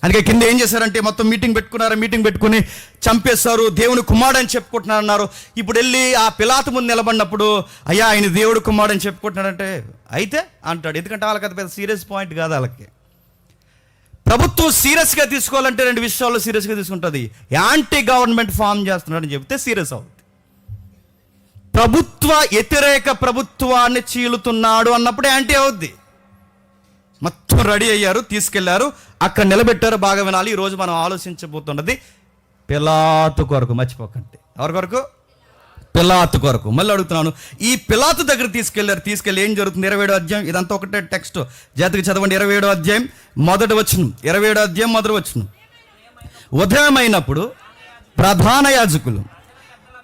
అందుకే కింద ఏం చేశారంటే మొత్తం మీటింగ్ పెట్టుకుని చంపేశారు, దేవుని కుమారుడు అని చెప్పుకుంటున్నారు అన్నారు. ఇప్పుడు వెళ్ళి ఆ పిలాతు ముందు నిలబడినప్పుడు అయ్యా ఆయన దేవుడు కుమారుడు అని చెప్పుకుంటున్నాడంటే అయితే అంటాడు. ఎందుకంటే వాళ్ళకి అది పెద్ద సీరియస్ పాయింట్ కాదు. వాళ్ళకి ప్రభుత్వం సీరియస్గా తీసుకోవాలంటే 2 విషయాల్లో సీరియస్గా తీసుకుంటుంది. యాంటీ గవర్నమెంట్ ఫామ్ చేస్తున్నాడని చెప్తే సీరియస్ అవుతుంది. ప్రభుత్వ వ్యతిరేక ప్రభుత్వాన్ని చీలుతున్నాడు అన్నప్పుడు యాంటీ అవుద్ది. మొత్తం రెడీ అయ్యారు, తీసుకెళ్లారు, అక్కడ నిలబెట్టారు. బాగా వినాలి, ఈరోజు మనం ఆలోచించబోతున్నది పిలాతు కొరకు. మర్చిపోకండి, ఎవరి కొరకు? పిలాతు కొరకు. మళ్ళీ అడుగుతున్నాను, ఈ పిలాతు దగ్గర తీసుకెళ్ళి ఏం జరుగుతుంది? 27వ అధ్యాయం, ఇదంతా ఒకటే టెక్స్ట్, జాతికి చదవండి. 27వ అధ్యాయం మొదటి వచనం. 27వ అధ్యాయం మొదటి వచనం. ఉదయం అయినప్పుడు ప్రధాన యాజకులు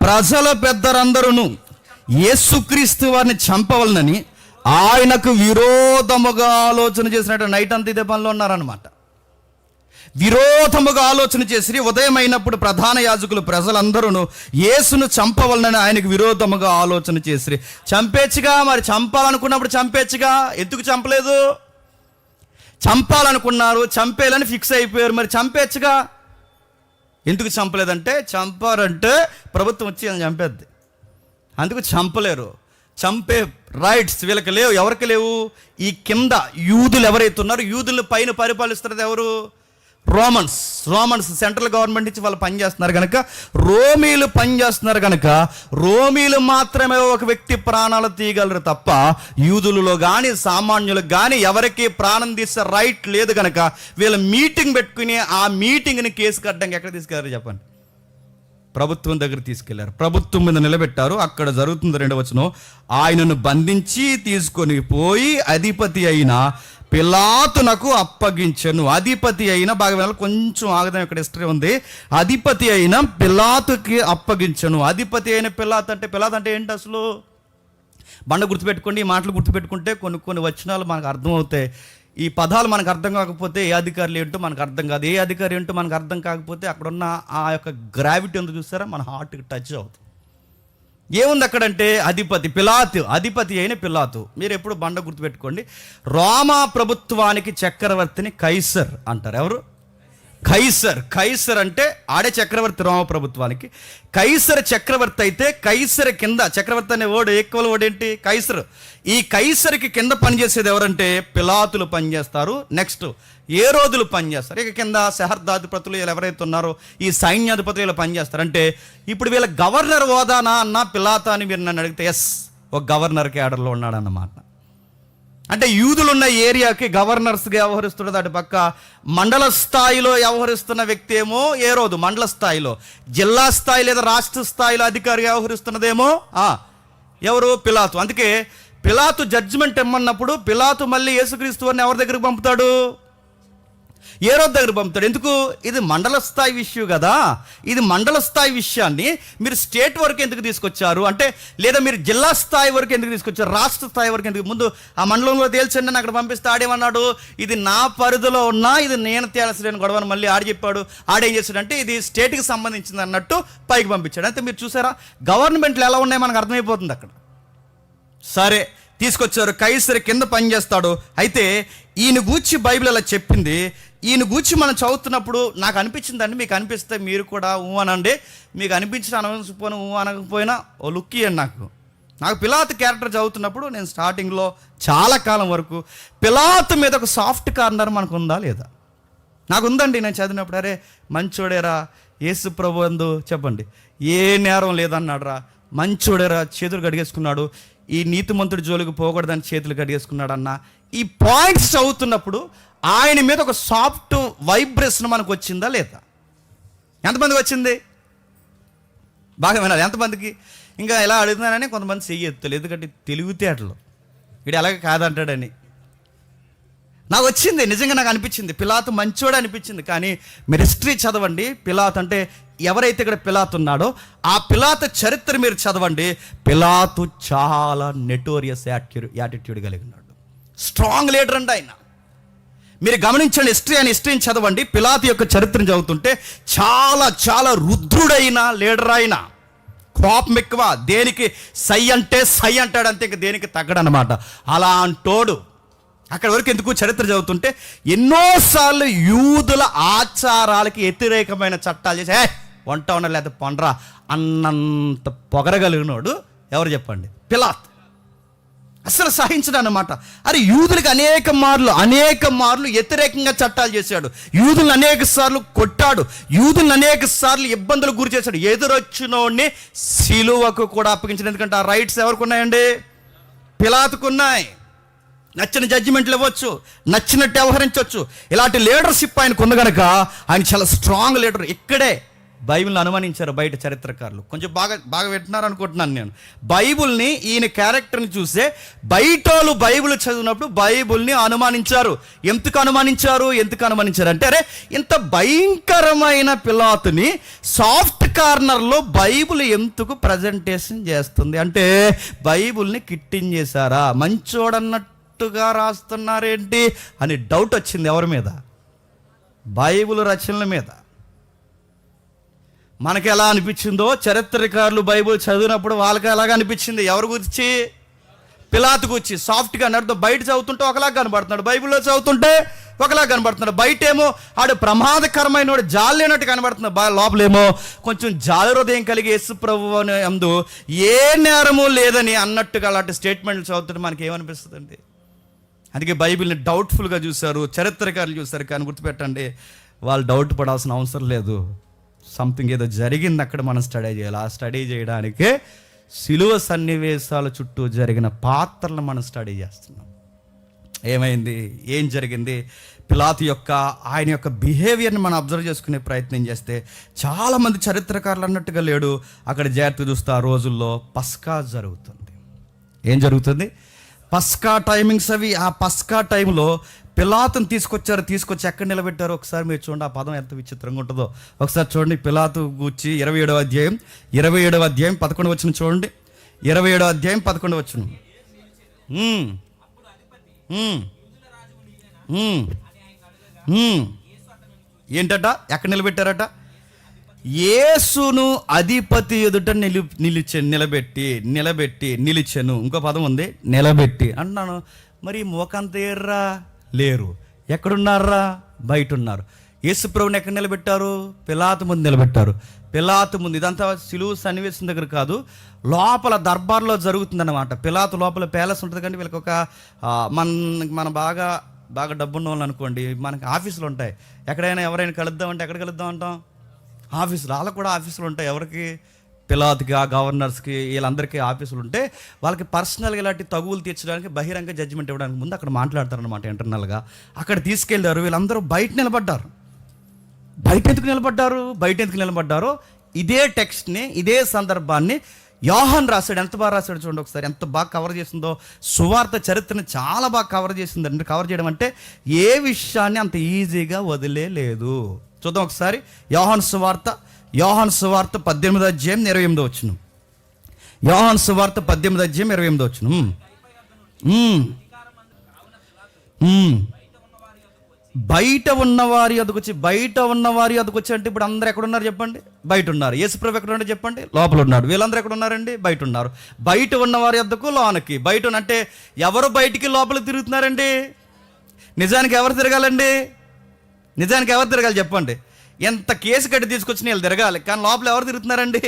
ప్రజల పెద్దరందరూ యేసుక్రీస్తు వారిని చంపవలనని ఆయనకు విరోధముగా ఆలోచన చేసినట్టు నైట్ అంతా ఇదే పనిలో ఉన్నారనమాట. విరోధముగా ఆలోచన చేసి ఉదయం అయినప్పుడు ప్రధాన యాజకులు ప్రజలందరూ యేసును చంపవలనని ఆయనకు విరోధముగా ఆలోచన చేసి. చంపేచ్చుగా, మరి చంపాలనుకున్నప్పుడు చంపేచ్చుగా, ఎందుకు చంపలేదు? చంపాలనుకున్నారు, చంపేయాలని ఫిక్స్ అయిపోయారు, మరి చంపేచ్చుగా, ఎందుకు చంపలేదంటే చంపారంటే ప్రభుత్వం వచ్చి అని చంపేద్ది, అందుకు చంపలేరు. చంపే రైట్స్ వీళ్ళకి లేవు. ఎవరికి లేవు? ఈ కింద యూదులు ఎవరైతే ఉన్నారో, యూదులను పైన పరిపాలిస్తున్నది ఎవరు? రోమన్స్ సెంట్రల్ గవర్నమెంట్ నుంచి వాళ్ళు పనిచేస్తున్నారు కనుక, రోమీలు పనిచేస్తున్నారు కనుక, రోమీలు మాత్రమే ఒక వ్యక్తి ప్రాణాలు తీయగలరు తప్ప యూదులలో కానీ సామాన్యులకు కానీ ఎవరికి ప్రాణం తీసే రైట్ లేదు కనుక వీళ్ళు మీటింగ్ పెట్టుకుని ఆ మీటింగ్ని కేసు కట్టడానికి ఎక్కడ తీసుకెళ్లారు చెప్పండి? ప్రభుత్వం దగ్గర తీసుకెళ్లారు, ప్రభుత్వం మీద నిలబెట్టారు. అక్కడ జరుగుతుంది 2వ వచనం, ఆయనను బంధించి తీసుకొని పోయి అధిపతి అయిన పిలాతునకు అప్పగించెను. అధిపతి అయిన, బాగా వినాలి, కొంచెం ఆగదాం, ఇక్కడ హిస్టరీ ఉంది. అధిపతి అయిన పిలాతుకి అప్పగించెను. అధిపతి అయిన పిలాతు అంటే ఏంటి అసలు? బండ గుర్తుపెట్టుకోండి, ఈ మాటలు గుర్తుపెట్టుకుంటే కొన్ని వచనాలు మనకు అర్థమవుతాయి. ఈ పదాలు మనకు అర్థం కాకపోతే ఏ అధికారులు ఏంటో మనకు అర్థం కాదు, ఏ అధికారి ఏంటో మనకు అర్థం కాకపోతే అక్కడున్న ఆ యొక్క గ్రావిటీ ఉంది చూస్తారా, మన హార్ట్కి టచ్ అవుతుంది. ఏముంది అక్కడంటే అధిపతి పిలాతు, అధిపతి అయిన పిలాతు. మీరు ఎప్పుడు బండ గుర్తుపెట్టుకోండి. రోమా ప్రభుత్వానికి చక్రవర్తిని కైసర్ అంటారు. ఎవరు? కైసర్ అంటే ఆడే చక్రవర్తి రోమ ప్రభుత్వానికి. కైసర్ చక్రవర్తి అయితే కైసర్ కింద, చక్రవర్తి అనే వర్డ్ ఈక్వల్ వర్డ్ ఏంటి? కైసర్. ఈ కైసర్కి కింద పనిచేసేది ఎవరంటే పిలాతులు పనిచేస్తారు. నెక్స్ట్ ఏరోదులు పనిచేస్తారు. ఇక కింద సహస్రాధిపతులు వీళ్ళు ఎవరైతే ఉన్నారో ఈ సైన్యాధిపతులు వీళ్ళు పనిచేస్తారు. అంటే ఇప్పుడు వీళ్ళ గవర్నర్ హోదానా అన్న పిలాతా అని మీరు నన్ను అడిగితే ఎస్, ఒక గవర్నర్ క్యాడర్లో ఉన్నాడన్నమాట. అంటే యూదులున్న ఏరియాకి గవర్నర్స్గా వ్యవహరిస్తున్నది. అటు పక్క మండల స్థాయిలో వ్యవహరిస్తున్న వ్యక్తి ఏమో ఏరోదు, మండల స్థాయిలో. జిల్లా స్థాయి లేదా రాష్ట్ర స్థాయిలో అధికారిగా వ్యవహరిస్తున్నదేమో ఎవరు? పిలాతు. అందుకే పిలాతు జడ్జిమెంట్ ఇమ్మన్నప్పుడు పిలాతు మళ్ళీ యేసుక్రీస్తు వారిని ఎవరి దగ్గరికి పంపుతాడు? ఏరోదు దగ్గర పంపుతాడు. ఎందుకు? ఇది మండల స్థాయి విషయం కదా. ఇది మండల స్థాయి విషయాన్ని మీరు స్టేట్ వరకు ఎందుకు తీసుకొచ్చారు అంటే, లేదా మీరు జిల్లా స్థాయి వరకు ఎందుకు తీసుకొచ్చారు, రాష్ట్ర స్థాయి వరకు ఎందుకు? ముందు ఆ మండలంలో తేల్చండి అని అక్కడ పంపిస్తే ఆడేమన్నాడు? ఇది నా పరిధిలో ఉన్నా ఇది నేను తేల్చలేని గొడవని మళ్ళీ ఆడ చెప్పాడు. ఆడేం చేశాడంటే ఇది స్టేట్కి సంబంధించింది అన్నట్టు పైకి పంపించాడు. అయితే మీరు చూసారా గవర్నమెంట్లు ఎలా ఉన్నాయో మనకు అర్థమైపోతుంది అక్కడ. సరే తీసుకొచ్చారు, కైసర్ కింద పనిచేస్తాడు. అయితే ఈయన గూర్చి బైబిల్ అలా చెప్పింది. ఈయన గూర్చి మనం చదువుతున్నప్పుడు నాకు అనిపించిందండి, మీకు అనిపిస్తే మీరు కూడా అనండి. మీకు అనిపించిన అనకపోయినా అనకపోయినా ఓ లుక్ ఇవ్వండి. నాకు పిలాతు క్యారెక్టర్ చదువుతున్నప్పుడు నేను స్టార్టింగ్లో చాలా కాలం వరకు పిలాతు మీద ఒక సాఫ్ట్ కార్నర్ మనకు ఉందా లేదా? నాకు ఉందండి. నేను చదివినప్పుడు అరే మంచోడేరా, యేసు ప్రభు అందు చెప్పండి ఏ నేరం లేదన్నాడు రా, మంచోడేరా, చేతులు కడిగేసుకున్నాడు, ఈ నీతిమంతుడి జోలికి పోకూడదని చేతులు కడిగేసుకున్నాడు అన్న. ఈ పాయింట్స్ చదువుతున్నప్పుడు ఆయన మీద ఒక సాఫ్ట్ వైబ్రేషన్ మనకు వచ్చిందా లేదా? ఎంతమందికి వచ్చింది? బాగా వినాలి. ఎంతమందికి? ఇంకా ఎలా అడుగుతున్నానని కొంతమంది చెయ్యెత్తలేదు, ఎందుకంటే తెలివితేటలు వీడు ఎలాగ కాదంటాడని. నాకు వచ్చింది, నిజంగా నాకు అనిపించింది పిలాతు మంచోడు అనిపించింది. కానీ మీరు హిస్టరీ చదవండి, పిలాతు అంటే ఎవరైతే ఇక్కడ పిలాతు ఉన్నాడో ఆ పిలాతు చరిత్ర మీరు చదవండి. పిలాతు చాలా నెటోరియస్ యాటిట్యూడ్ కలిగి ఉన్నాడు, స్ట్రాంగ్ లీడర్ అండి ఆయన. మీరు గమనించండి, హిస్టరీని చదవండి. పిలాతు యొక్క చరిత్రను చదువుతుంటే చాలా చాలా రుద్రుడైన లీడర్ ఆయన. కోపం ఎక్కువ, దేనికి సై అంటే సై అంటాడు అంతే, ఇంక దేనికి తగ్గడనమాట. అలా అంటోడు అక్కడ వరకు ఎందుకు చరిత్ర చదువుతుంటే ఎన్నోసార్లు యూదుల ఆచారాలకి వ్యతిరేకమైన చట్టాలు చేసి వంట ఉండాలి లేదా పండ్రా అన్నంత పొగరగలిగినోడు ఎవరు చెప్పండి? పిలాత్. అసలు సహించడు అన్నమాట. అరే యూదులకు అనేక మార్లు వ్యతిరేకంగా చట్టాలు చేశాడు, యూదులను అనేక సార్లు కొట్టాడు, యూదులను అనేక సార్లు ఇబ్బందులకు గురి చేశాడు. ఎదురొచ్చినోడిని సిలువకు కూడా అప్పగించాడు. ఎందుకంటే ఆ రైట్స్ ఎవరికి ఉన్నాయండి? పిలాతుకున్నాయి. నచ్చిన జడ్జిమెంట్లు ఇవ్వచ్చు, నచ్చినట్టు వ్యవహరించవచ్చు. ఇలాంటి లీడర్షిప్ ఆయనకు ఉంది కనుక ఆయన చాలా స్ట్రాంగ్ లీడర్. ఇక్కడే బైబిల్ని అనుమానించారు బయట చరిత్రకారులు. కొంచెం బాగా వింటున్నారు అనుకుంటున్నాను నేను. బైబిల్ని, ఈయన క్యారెక్టర్ని చూసే బయటోళ్ళు బైబిల్ చదివినప్పుడు బైబిల్ని అనుమానించారు. ఎందుకు అనుమానించారు అంటే అరే ఇంత భయంకరమైన పిలాతుని సాఫ్ట్ కార్నర్లో బైబిల్ ఎందుకు ప్రజెంటేషన్ చేస్తుంది అంటే బైబిల్ని కిట్టించేశారా, మంచోడన్నట్టుగా రాస్తున్నారేంటి అని డౌట్ వచ్చింది. ఎవరి మీద? బైబిల్ రచనల మీద. మనకి ఎలా అనిపించిందో చరిత్రకారులు బైబిల్ చదివినప్పుడు వాళ్ళకి ఎలాగ అనిపించింది. ఎవరి గురించి? పిలాతు గురించి. సాఫ్ట్గా నడుతూ బయట చదువుతుంటే ఒకలాగా కనబడుతున్నాడు, బైబిల్లో చదువుతుంటే ఒకలాగా కనబడుతున్నాడు. బయటేమో ఆడు ప్రమాదకరమైన వాడు జాలేనట్టు కనబడుతున్నాడు, లోపలేమో కొంచెం జాలి హృదయం కలిగి యేసు ప్రభువు అందు ఏ నేరము లేదని అన్నట్టుగా అలాంటి స్టేట్మెంట్లు చదువుతుంటే మనకి ఏమనిపిస్తుందండి? అందుకే బైబిల్ని డౌట్ఫుల్గా చూశారు చరిత్రకారులు చూశారు. కానీ గుర్తుపెట్టండి, వాళ్ళు డౌట్ పడాల్సిన అవసరం లేదు. సంథింగ్ ఏదో జరిగింది అక్కడ మనం స్టడీ చేయాలి. ఆ స్టడీ చేయడానికే సిలువ సన్నివేశాల చుట్టూ జరిగిన పాత్రలను మనం స్టడీ చేస్తున్నాం. ఏమైంది, ఏం జరిగింది, పిలాతు యొక్క ఆయన యొక్క బిహేవియర్ని మనం అబ్జర్వ్ చేసుకునే ప్రయత్నం చేస్తే చాలామంది చరిత్రకారులు అన్నట్టుగా లేడు. అక్కడ జాగ్రత్త చూస్తే ఆ రోజుల్లో పస్కా జరుగుతుంది. ఏం జరుగుతుంది? పస్కా టైమింగ్స్ అవి. ఆ పస్కా టైంలో పిలాతుని తీసుకొచ్చి ఎక్కడ నిలబెట్టారో ఒకసారి మీరు చూడండి. ఆ పదం ఎంత విచిత్రంగా ఉంటుందో ఒకసారి చూడండి. పిలాతు గూర్చి 27వ అధ్యాయం 11వ వచనం చూడండి. 27వ అధ్యాయం 11వ వచనం. ఏంటట? ఎక్కడ నిలబెట్టారట? యేసును అధిపతి ఎదుట నిలిచెను. ఇంకో పదం ఉంది, నిలబెట్టి అంటున్నాను. మరి మోకంత ఎర్రా లేరు, ఎక్కడున్నారా? బయట ఉన్నారు. యేసు ప్రభువుని ఎక్కడ నిలబెట్టారు? పిలాతు ముందు నిలబెట్టారు. పిలాతు ముందు. ఇదంతా సిలువ సన్నివేశం దగ్గర కాదు, లోపల దర్బార్లో జరుగుతుందన్నమాట. పిలాతు లోపల ప్యాలెస్ ఉంటుంది. కానీ వీళ్ళకి ఒక మన బాగా డబ్బున్న వాళ్ళు అనుకోండి, మనకి ఆఫీసులు ఉంటాయి. ఎక్కడైనా ఎవరైనా కలుద్దామంటే ఎక్కడ కలుద్దాం అంటాం? ఆఫీసులు. వాళ్ళకు కూడా ఆఫీసులు ఉంటాయి. ఎవరికి? పిలాతుకి, ఆ గవర్నర్స్కి, వీళ్ళందరికీ ఆఫీసులు ఉంటే వాళ్ళకి పర్సనల్గా ఇలాంటి తగువులు తీర్చడానికి, బహిరంగ జడ్జిమెంట్ ఇవ్వడానికి ముందు అక్కడ మాట్లాడతారనమాట ఇంటర్నల్గా. అక్కడ తీసుకెళ్ళారు. వీళ్ళందరూ బయట నిలబడ్డారు. బయట ఎందుకు నిలబడ్డారో ఇదే టెక్స్ట్ని, ఇదే సందర్భాన్ని యోహాన్ రాశాడు. ఎంత బాగా రాశాడు చూడండి ఒకసారి. ఎంత బాగా కవర్ చేసిందో. సువార్త చరిత్రని చాలా బాగా కవర్ చేసిందండి. కవర్ చేయడం అంటే ఏ విషయాన్ని అంత ఈజీగా వదిలేదు. చూద్దాం ఒకసారి. యోహాను సువార్త 18వ అధ్యాయం 28వ వచనం. యోహాను సువార్త 18వ అధ్యాయం 28వ వచనం. బయట ఉన్నవారి వద్దకు వచ్చి అంటే ఇప్పుడు అందరూ ఎక్కడున్నారు చెప్పండి? బయట ఉన్నారు. యేసుప్రభు ఎక్కడ ఉన్నాడు చెప్పండి? లోపల ఉన్నాడు. వీళ్ళందరూ ఎక్కడ ఉన్నారండి? బయట ఉన్నారు. బయట ఉన్నవారి వద్దకు, లోనకి. బయట అంటే ఎవరు బయటికి లోపలికి తిరుగుతున్నారండి? నిజానికి ఎవరు తిరగాలండి? చెప్పండి. ఎంత కేసు కట్టి తీసుకొచ్చిన వీళ్ళు తిరగాలి, కానీ లోపల ఎవరు తిరుగుతున్నారండి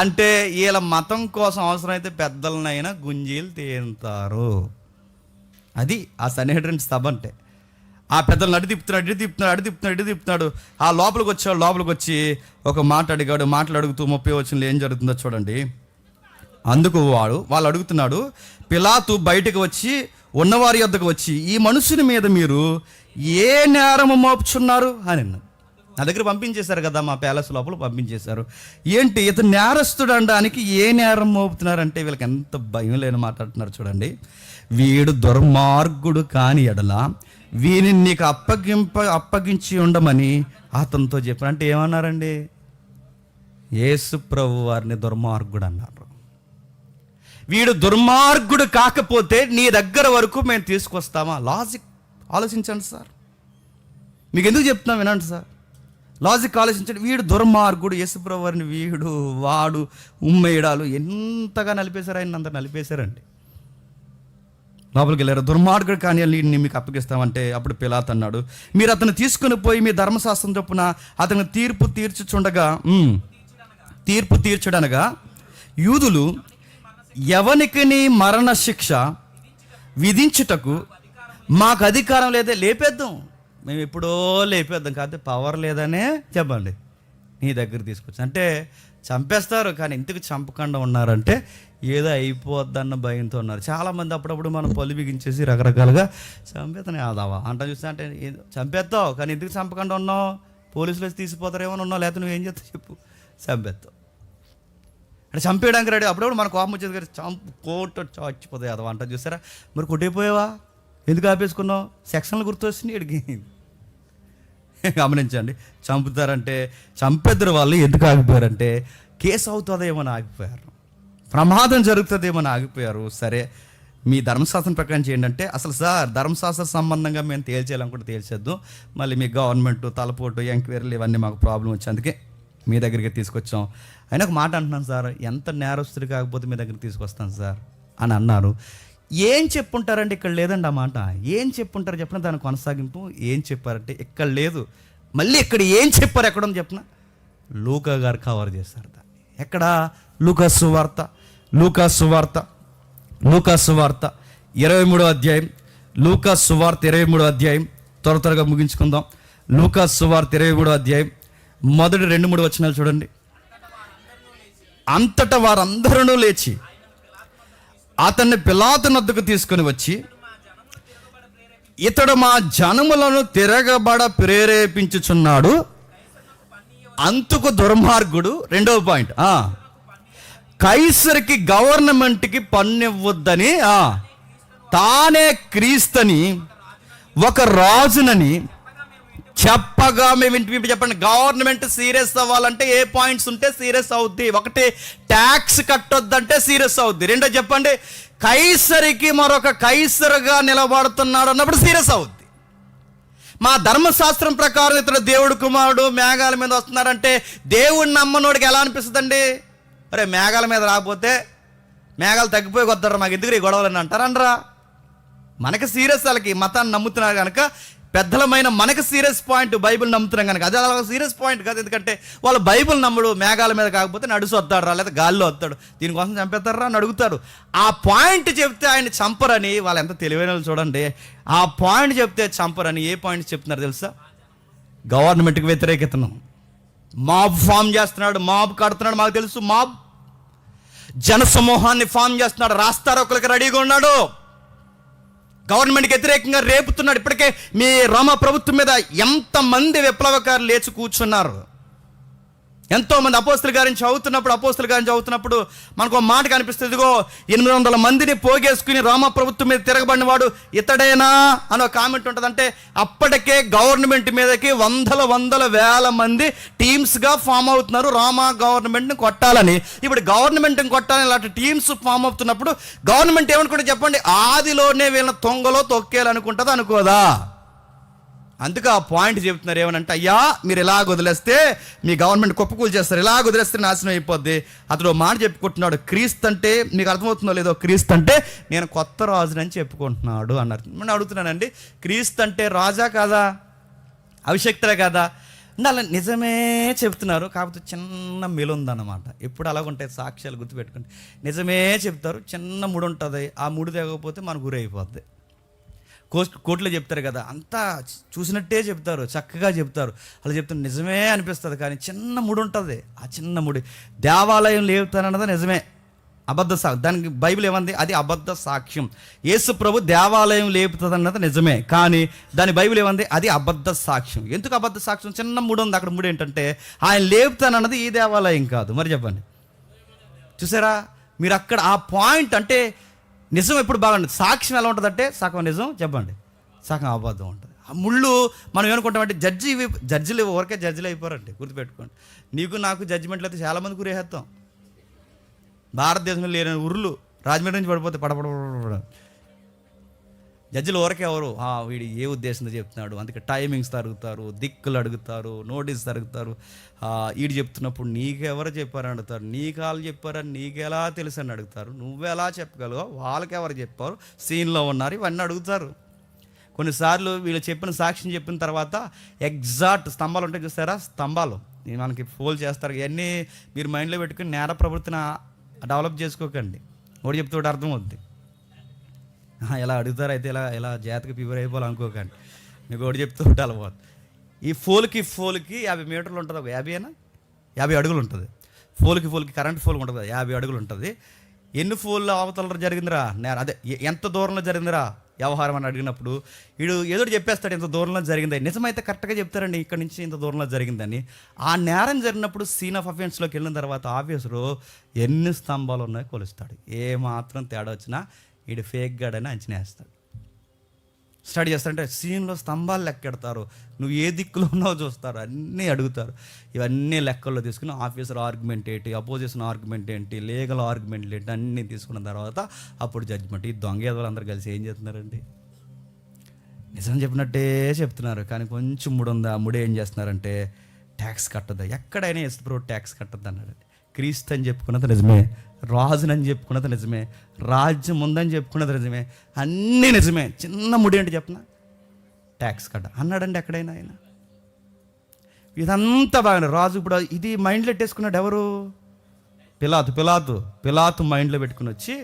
అంటే వీళ్ళ మతం కోసం అవసరమైతే పెద్దలనైనా గుంజీలు తీరుతారు. అది ఆ సన్నిహెడ్రిన్ సభ అంటే. ఆ పెద్దలను అడి తిప్పుతున్నాడు. ఆ లోపలికి వచ్చి ఒక మాట అడిగాడు. అడుగుతూ 30వ వచనంలో ఏం జరుగుతుందో చూడండి. అందుకు వాళ్ళు అడుగుతున్నాడు, పిలాతు బయటకు వచ్చి ఉన్నవారి వద్దకు వచ్చి, ఈ మనుషుని మీద మీరు ఏ నేరము మోపుచున్నారు అని. నా దగ్గర పంపించేశారు కదా, మా ప్యాలెస్ లోపల పంపించేశారు. ఏంటి ఇతను నేరస్తుడు అనడానికి ఏ నేరం మోపుతున్నారంటే వీళ్ళకి ఎంత భయం లేని మాట్లాడుతున్నారు చూడండి. వీడు దుర్మార్గుడు కాని ఎడల వీని నీకు అప్పగించి ఉండమని అతనితో చెప్పారు. అంటే ఏమన్నారండి? యేసు ప్రభు వారిని దుర్మార్గుడు అన్నారు. వీడు దుర్మార్గుడు కాకపోతే నీ దగ్గర వరకు మేము తీసుకొస్తామా? లాజిక్ ఆలోచించండి సార్. మీకు ఎందుకు చెప్తున్నాం వినండి సార్. లాజిక్ ఆలోచించండి. వీడు దుర్మార్గుడు, యేసుప్రభు వారిని వాడు ఉమ్మేయడాలు ఎంతగా నలిపేశారు, ఆయన అంత నలిపేశారండి. లోపలికి వెళ్ళారు. దుర్మార్గుడు కానీ వీడిని మీకు అప్పగిస్తామంటే అప్పుడు పిలాతు అన్నాడు, మీరు అతను తీసుకుని పోయి మీ ధర్మశాస్త్రం చొప్పున అతను తీర్పు తీర్చడనగా యూదులు ఎవనికి మరణ శిక్ష విధించుటకు మాకు అధికారం లేదే, లేపేద్దాం, మేము ఎప్పుడో లేపేద్దాం, కాకపోతే పవర్ లేదనే చెప్పండి నీ దగ్గర తీసుకొచ్చి. అంటే చంపేస్తారు, కానీ ఇంతకు చంపకుండా ఉన్నారంటే ఏదో అయిపోద్దన్న భయంతో ఉన్నారు. చాలామంది అప్పుడప్పుడు మనం పళ్ళు బిగించేసి రకరకాలుగా చంపేతానే ఆదావా అంట చూస్తా, అంటే చంపేస్తావు కానీ ఎందుకు చంపకుండా ఉన్నావు, పోలీసులు వచ్చి తీసిపోతారేమో ఉన్నావు, లేకపోతే నువ్వేం చేస్తావు చెప్పు, చంపేస్తావు అంటే చంపేయడానికి రెడీ. అప్పుడప్పుడు మన కోపం వచ్చేది కానీ కోట చచ్చిపోతాయి అదవా అంట చూసారా. మరి కొట్టేపోయావా, ఎందుకు ఆపేసుకున్నావు, సెక్షన్లు గుర్తొస్తున్నాయి ఇడికి. గమనించండి, చంపుతారంటే చంపేద్దరు వాళ్ళు ఎందుకు ఆగిపోయారంటే కేసు అవుతుందేమో ఆగిపోయారు, ప్రమాదం జరుగుతుందేమో ఆగిపోయారు. సరే మీ ధర్మశాస్త్రం ప్రకారం చేయండి అంటే, అసలు సార్ ధర్మశాస్త్ర సంబంధంగా మేము తేల్చేయాలనుకుంటే తేల్చేద్దాం, మళ్ళీ మీ గవర్నమెంట్ తలపోటు ఎంక్వైరీలు ఇవన్నీ మాకు ప్రాబ్లం వచ్చి అందుకే మీ దగ్గరికి తీసుకొచ్చాం. అయినా ఒక మాట అంటున్నాను సార్, ఎంత నేరస్తుడు కాకపోతే మీ దగ్గరికి తీసుకొస్తాను సార్ అని అన్నారు. ఏం చెప్పుంటారంటే ఇక్కడ లేదండి ఆ మాట. ఏం చెప్పుంటారు చెప్పిన దాని కొనసాగింపు ఏం చెప్పారంటే ఇక్కడ లేదు. మళ్ళీ ఇక్కడ ఏం చెప్పారు ఎక్కడో చెప్పిన లూకా గారు కవర్ చేస్తారు దాన్ని. ఎక్కడ? లూకా సువార్త 23వ అధ్యాయం, లూకా సువార్త 23వ అధ్యాయం. త్వరగా ముగించుకుందాం. లూకా సువార్త 23వ అధ్యాయం మొదటి 2-3 వచనాలు చూడండి. అంతటా వారందరూ లేచి అతన్ని పిలాతు వద్దకు తీసుకుని వచ్చి, ఇతడు మా జనములను తిరగబడ ప్రేరేపించుచున్నాడు, అంతుకు దుర్మార్గుడు. 2వ పాయింట్, కైసరికి గవర్నమెంట్కి పన్నివ్వద్దని, తానే క్రీస్తుని ఒక రాజునని చెప్పగా మేము ఇంటి చెప్పండి. గవర్నమెంట్ సీరియస్ అవ్వాలంటే ఏ పాయింట్స్ ఉంటే సీరియస్ అవుద్ది? ఒకటి, ట్యాక్స్ కట్టొద్దంటే సీరియస్ అవుద్ది. రెండో చెప్పండి, కైసరికి మరొక కైసరుగా నిలబడుతున్నాడు అన్నప్పుడు సీరియస్ అవుద్ది. మా ధర్మశాస్త్రం ప్రకారం ఇతడు దేవుడు కుమారుడు మేఘాల మీద వస్తున్నారంటే దేవుడిని నమ్మనోడికి ఎలా అనిపిస్తుందండి? అరే మేఘాల మీద రాకపోతే మేఘాలు తగ్గిపోయి వద్దరు, మాకు ఎందుకు ఈ గొడవలని అంటారనరా. మనకి సీరియస్, వాళ్ళకి మతాన్ని నమ్ముతున్నారు కనుక పెద్దలమైన మనకు సీరియస్ పాయింట్, బైబిల్ నమ్ముతున్నాం కనుక. అది అలా సీరియస్ పాయింట్ కాదు, ఎందుకంటే వాళ్ళు బైబిల్ నమ్ముడు. మేఘాల మీద కాకపోతే నడుసు వస్తాడు రా, లేదా గాల్లో వస్తాడు, దీనికోసం చంపేస్తారా అని అడుగుతారు. ఆ పాయింట్ చెప్తే ఆయన చంపరని, వాళ్ళు ఎంత తెలివైన వాళ్ళు చూడండి. ఆ పాయింట్ చెప్తే చంపరని. ఏ పాయింట్ చెప్తున్నారు తెలుసా? గవర్నమెంట్కి వ్యతిరేకతను, మాబ్ ఫామ్ చేస్తున్నాడు, మాబ్ కడుతున్నాడు. మాకు తెలుసు, మాబ్ జన సమూహాన్ని ఫామ్ చేస్తున్నాడు, రాస్తారోకలకి రెడీగా ఉన్నాడు, గవర్నమెంట్కి వ్యతిరేకంగా రేపుతున్నాడు. ఇప్పటికే మీ రోమా ప్రభుత్వం మీద ఎంతమంది విప్లవకారులు లేచి కూర్చున్నారు. ఎంతోమంది అపోస్తుల గారిని చదువుతున్నప్పుడు మనకు ఒక మాట కనిపిస్తుంది. ఇదిగో 800 మందిని పోగేసుకుని రోమా ప్రభుత్వం మీద తిరగబడిన వాడు ఇతడేనా అని ఒక కామెంట్ ఉంటుంది. అంటే అప్పటికే గవర్నమెంట్ మీదకి వందల వేల మంది టీమ్స్గా ఫామ్ అవుతున్నారు రోమా గవర్నమెంట్ని కొట్టాలని. ఇప్పుడు గవర్నమెంట్ని కొట్టాలని ఇలాంటి టీమ్స్ ఫామ్ అవుతున్నప్పుడు గవర్నమెంట్ ఏమనుకుంటే చెప్పండి, ఆదిలోనే వీళ్ళని తొంగలో తొక్కేయాలనుకుంటుంది, అనుకోదా? అందుకే ఆ పాయింట్ చెప్తున్నారు. ఏమనంటే, అయ్యా మీరు ఇలాగ వదిలేస్తే మీ గవర్నమెంట్ కుప్పకూలు చేస్తారు, ఇలాగ వదిలేస్తే నాశనం అయిపోద్ది. అతడు మాట చెప్పుకుంటున్నాడు, క్రీస్తు అంటే మీకు అర్థమవుతుందో లేదో, క్రీస్తు అంటే నేను కొత్త రాజునని చెప్పుకుంటున్నాడు అన్నారు. నేను అడుగుతున్నానండి, క్రీస్తు అంటే రాజా కాదా, అభిషక్తులే కాదా? అలా నిజమే చెప్తున్నారు, కాకపోతే చిన్న మెలుందన్నమాట. ఎప్పుడు అలాగుంటాయి సాక్ష్యాలు గుర్తుపెట్టుకోండి. నిజమే చెప్తారు, చిన్న ముడి ఉంటుంది, ఆ ముడి తెగకపోతే మన గురి అయిపోద్ది. కోర్టులో చెప్తారు కదా, అంతా చూసినట్టే చెప్తారు, చక్కగా చెప్తారు, అలా చెప్తారు, నిజమే అనిపిస్తుంది. కానీ చిన్న ముడి ఉంటుంది, ఆ చిన్న ముడి దేవాలయం లేపుతానన్నది నిజమే, అబద్ధ సాక్ష్యం. దానికి బైబిల్ ఏమంది? అది అబద్ధ సాక్ష్యం. యేసు ప్రభు దేవాలయం లేపుతుంది అన్నది నిజమే, కానీ దాని బైబిల్ ఏమంది? అది అబద్ధ సాక్ష్యం. ఎందుకు అబద్ధ సాక్ష్యం? చిన్న ముడి ఉంది, అక్కడ ముడి ఏంటంటే ఆయన లేపుతానన్నది ఈ దేవాలయం కాదు. మరి చెప్పండి, చూసారా మీరు అక్కడ ఆ పాయింట్. అంటే నిజం ఎప్పుడు బాగుంటుంది, సాక్ష్యం ఎలా ఉంటుందంటే సగం నిజం చెప్పండి, సగం అబద్ధం ఉంటుంది. ఆ ముళ్ళు మనం ఏమనుకుంటామంటే జడ్జిలు ఊరికే జడ్జిలు అయిపోరండి, గుర్తుపెట్టుకోండి. నీకు నాకు జడ్జిమెంట్లు అయితే చాలామంది గురేస్తాం. భారతదేశంలో లేని ఊర్లు రాజమండ్రి నుంచి పడిపోతే పడపడ జడ్జిలు ఊరకే ఎవరు వీడు ఏ ఉద్దేశంతో చెప్తున్నాడు, అందుకే టైమింగ్స్ అడుగుతారు, దిక్కులు అడుగుతారు, నోటీస్ అడుగుతారు. వీడు చెప్తున్నప్పుడు నీకెవరు చెప్పారని అడుగుతారు, నీకు వాళ్ళు చెప్పారని నీకెలా తెలుసు అని అడుగుతారు, నువ్వెలా చెప్పగలవో వాళ్ళకి ఎవరు చెప్పారు, సీన్లో ఉన్నారు, ఇవన్నీ అడుగుతారు. కొన్నిసార్లు వీళ్ళు చెప్పిన సాక్ష్యం చెప్పిన తర్వాత ఎగ్జాక్ట్ స్తంభాలు ఉంటాయి చూస్తారా, స్తంభాలు మనకి ఫోల్ చేస్తారు. ఇవన్నీ మీరు మైండ్లో పెట్టుకుని నేర ప్రవృత్తిని డెవలప్ చేసుకోకండి. ఒకటి చెప్తే అర్థమవుద్ది. ఇలా అడుగుతారు అయితే ఇలా జాతక ప్యూర్ అయిపోవాలనుకోకండి. మీకు ఒకటి చెప్తూ ఉంటే అలవాటు. ఈ ఫోల్కి 50 మీటర్లు ఉంటుంది, ఒక 50 అడుగులు ఉంటుంది. ఫోల్కి కరెంట్ ఫోల్ ఉంటుంది, 50 అడుగులు ఉంటుంది. ఎన్ని ఫోన్లు అవతల జరిగిందిరా, అదే ఎంత దూరంలో జరిగిందిరా వ్యవహారం అని అడిగినప్పుడు వీడు ఏదో చెప్పేస్తాడు, ఇంత దూరంలో జరిగిందని. నిజమైతే కరెక్ట్గా చెప్తారండి, ఇక్కడ నుంచి ఇంత దూరంలో జరిగిందని. ఆ నేరం జరిగినప్పుడు సీన్ ఆఫ్ అఫెన్స్లోకి వెళ్ళిన తర్వాత ఆఫీసరు ఎన్ని స్తంభాలు ఉన్నాయో కొలుస్తాడు. ఏ మాత్రం తేడా వచ్చినా వీడు ఫేక్ గాడని అంచనా వేస్తాడు. స్టడీ చేస్తారంటే సీన్లో స్తంభాలు లెక్కెడతారు, నువ్వు ఏ దిక్కులో ఉన్నావో చూస్తారు, అన్నీ అడుగుతారు. ఇవన్నీ లెక్కల్లో తీసుకుని ఆఫీసర్ ఆర్గ్యుమెంట్ ఏంటి, అపోజిషన్ ఆర్గ్యుమెంట్ ఏంటి, లీగల్ ఆర్గ్యుమెంట్లు ఏంటి అన్నీ తీసుకున్న తర్వాత అప్పుడు జడ్జిమెంట్. ఈ దొంగ ఎదవలు అందరూ కలిసి ఏం చేస్తున్నారండి, నిజం చెప్పినట్టే చెప్తున్నారు, కానీ కొంచెం ముడుందా, ముడి ఏం చేస్తున్నారంటే ట్యాక్స్ కట్టద్దా. ఎక్కడైనా ఎస్ప్రో ట్యాక్స్ కట్టద్దు అన్నాడు. క్రీస్తు అని చెప్పుకున్నది నిజమే, రాజునని చెప్పుకున్నది నిజమే, రాజ్యం ఉందని చెప్పుకున్నది నిజమే, అన్నీ నిజమే. చిన్న ముడి ఏంటి చెప్పిన ట్యాక్స్ కట్ట అన్నాడండి ఎక్కడైనా ఆయన. ఇదంతా బాగానే రాజు ఇప్పుడు ఇది మైండ్లో పెట్టేసుకున్నాడు. ఎవరు? పిలాతు మైండ్లో పెట్టుకుని వచ్చి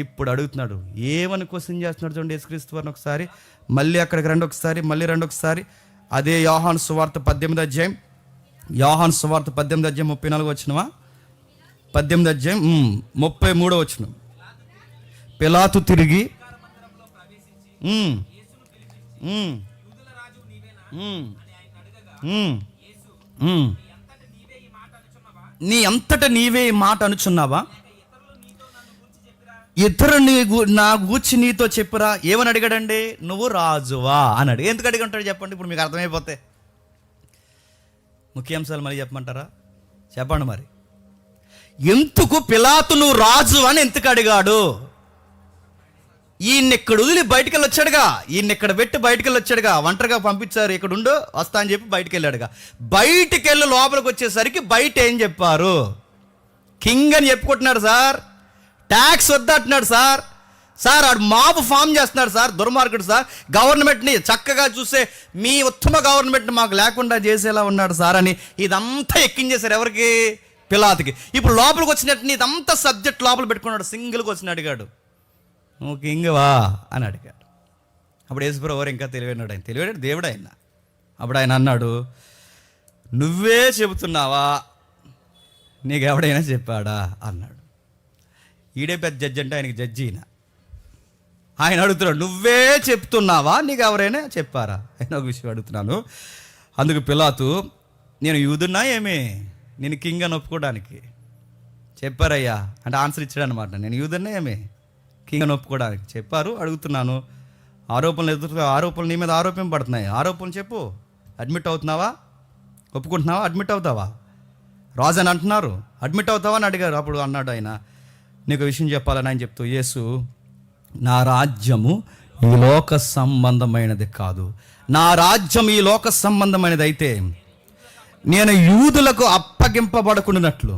ఇప్పుడు అడుగుతున్నాడు. ఏమని క్వశ్చన్ చేస్తున్నాడు చూడండి యేసుక్రీస్తు వారిని. ఒకసారి మళ్ళీ అక్కడికి రండి, ఒకసారి అదే యోహాను సువార్త 18వ అధ్యాయం, 34 వచ్చినవా, 18వ అధ్యాయం 33వ వచనం. పిలాతు తిరిగి నీ అంతట నీవే ఈ మాట అనుచున్నావా, ఇతరులు నా గూర్చి నీతో చెప్పురా. ఏమని అడిగాడండి? నువ్వు రాజువా అని అడిగి. ఎందుకు అడిగి ఉంటాడు చెప్పండి, ఇప్పుడు మీకు అర్థమైపోతే. ముఖ్యాంశాలు మళ్ళీ చెప్పమంటారా? చెప్పండి మరి. ఎందుకు పిలాతు నువ్వు రాజు అని ఎందుకు అడిగాడు? ఈయన వదిలి బయటికి వెళ్ళొచ్చాడుగా, ఈయన ఇక్కడ పెట్టి బయటికి వెళ్ళొచ్చాడుగా, ఒంటరిగా పంపించారు, ఇక్కడ ఉండు వస్తా అని చెప్పి బయటికి వెళ్ళాడుగా. బయటికి వెళ్ళి లోపలికి వచ్చేసరికి బయట ఏం చెప్పారు? కింగ్ అని చెప్పుకుంటున్నాడు సార్, ట్యాక్స్ వద్దంటున్నాడు సార్, ఆడు మాబు ఫామ్ చేస్తున్నాడు సార్, దుర్మార్గుడు సార్, గవర్నమెంట్ని చక్కగా చూసే మీ ఉత్తమ గవర్నమెంట్ని మాకు లేకుండా చేసేలా ఉన్నాడు సార్ అని ఇదంతా ఎక్కించేశారు. ఎవరికి? పిలాతుకి. ఇప్పుడు లోపలికి వచ్చినట్టు ఇదంతా సబ్జెక్ట్ లోపల పెట్టుకున్నాడు, సింగిల్గా వచ్చిన అడిగాడు, నువ్వు కింగ్వా అని అడిగాడు. అప్పుడు యేసుప్రభువు ఎవరు ఇంకా తెలివైనాడు, దేవుడు ఆయన. అప్పుడు ఆయన అన్నాడు, నువ్వే చెబుతున్నావా, నీకు ఎవడైనా చెప్పాడా అన్నాడు. ఈడే పెద్ద జడ్జి అంటే ఆయనకి జడ్జి ఆయన అడుగుతున్నాడు, నువ్వే చెప్తున్నావా, నీకు ఎవరైనా చెప్పారా? ఆయన ఒక విషయం అడుగుతున్నాను. అందుకు పిలాతు, నేను యూదున్నా ఏమి నేను కింగ్ అని ఒప్పుకోవడానికి? చెప్పారయ్యా అంటే ఆన్సర్ ఇచ్చాడు అనమాట. నేను యూదున్నా ఏమి కింగ్ అని ఒప్పుకోవడానికి చెప్పారు, అడుగుతున్నాను. ఆరోపణలు నీ మీద ఆరోపింపబడుతున్నాయి, ఆరోపణలు చెప్పు. అడ్మిట్ అవుతున్నావా, ఒప్పుకుంటున్నావా, అడ్మిట్ అవుతావా? రాజు అని అంటున్నారు, అడ్మిట్ అవుతావా అని అడిగారు. అప్పుడు అన్నాడు ఆయన, నీకు విషయం చెప్పాలని ఆయన చెప్తూ, యేసు, నా రాజ్యము ఈ లోక సంబంధమైనది కాదు, నా రాజ్యం ఈ లోక సంబంధమైనది అయితే నేను యూదులకు అప్పగింపబడకుండానట్లు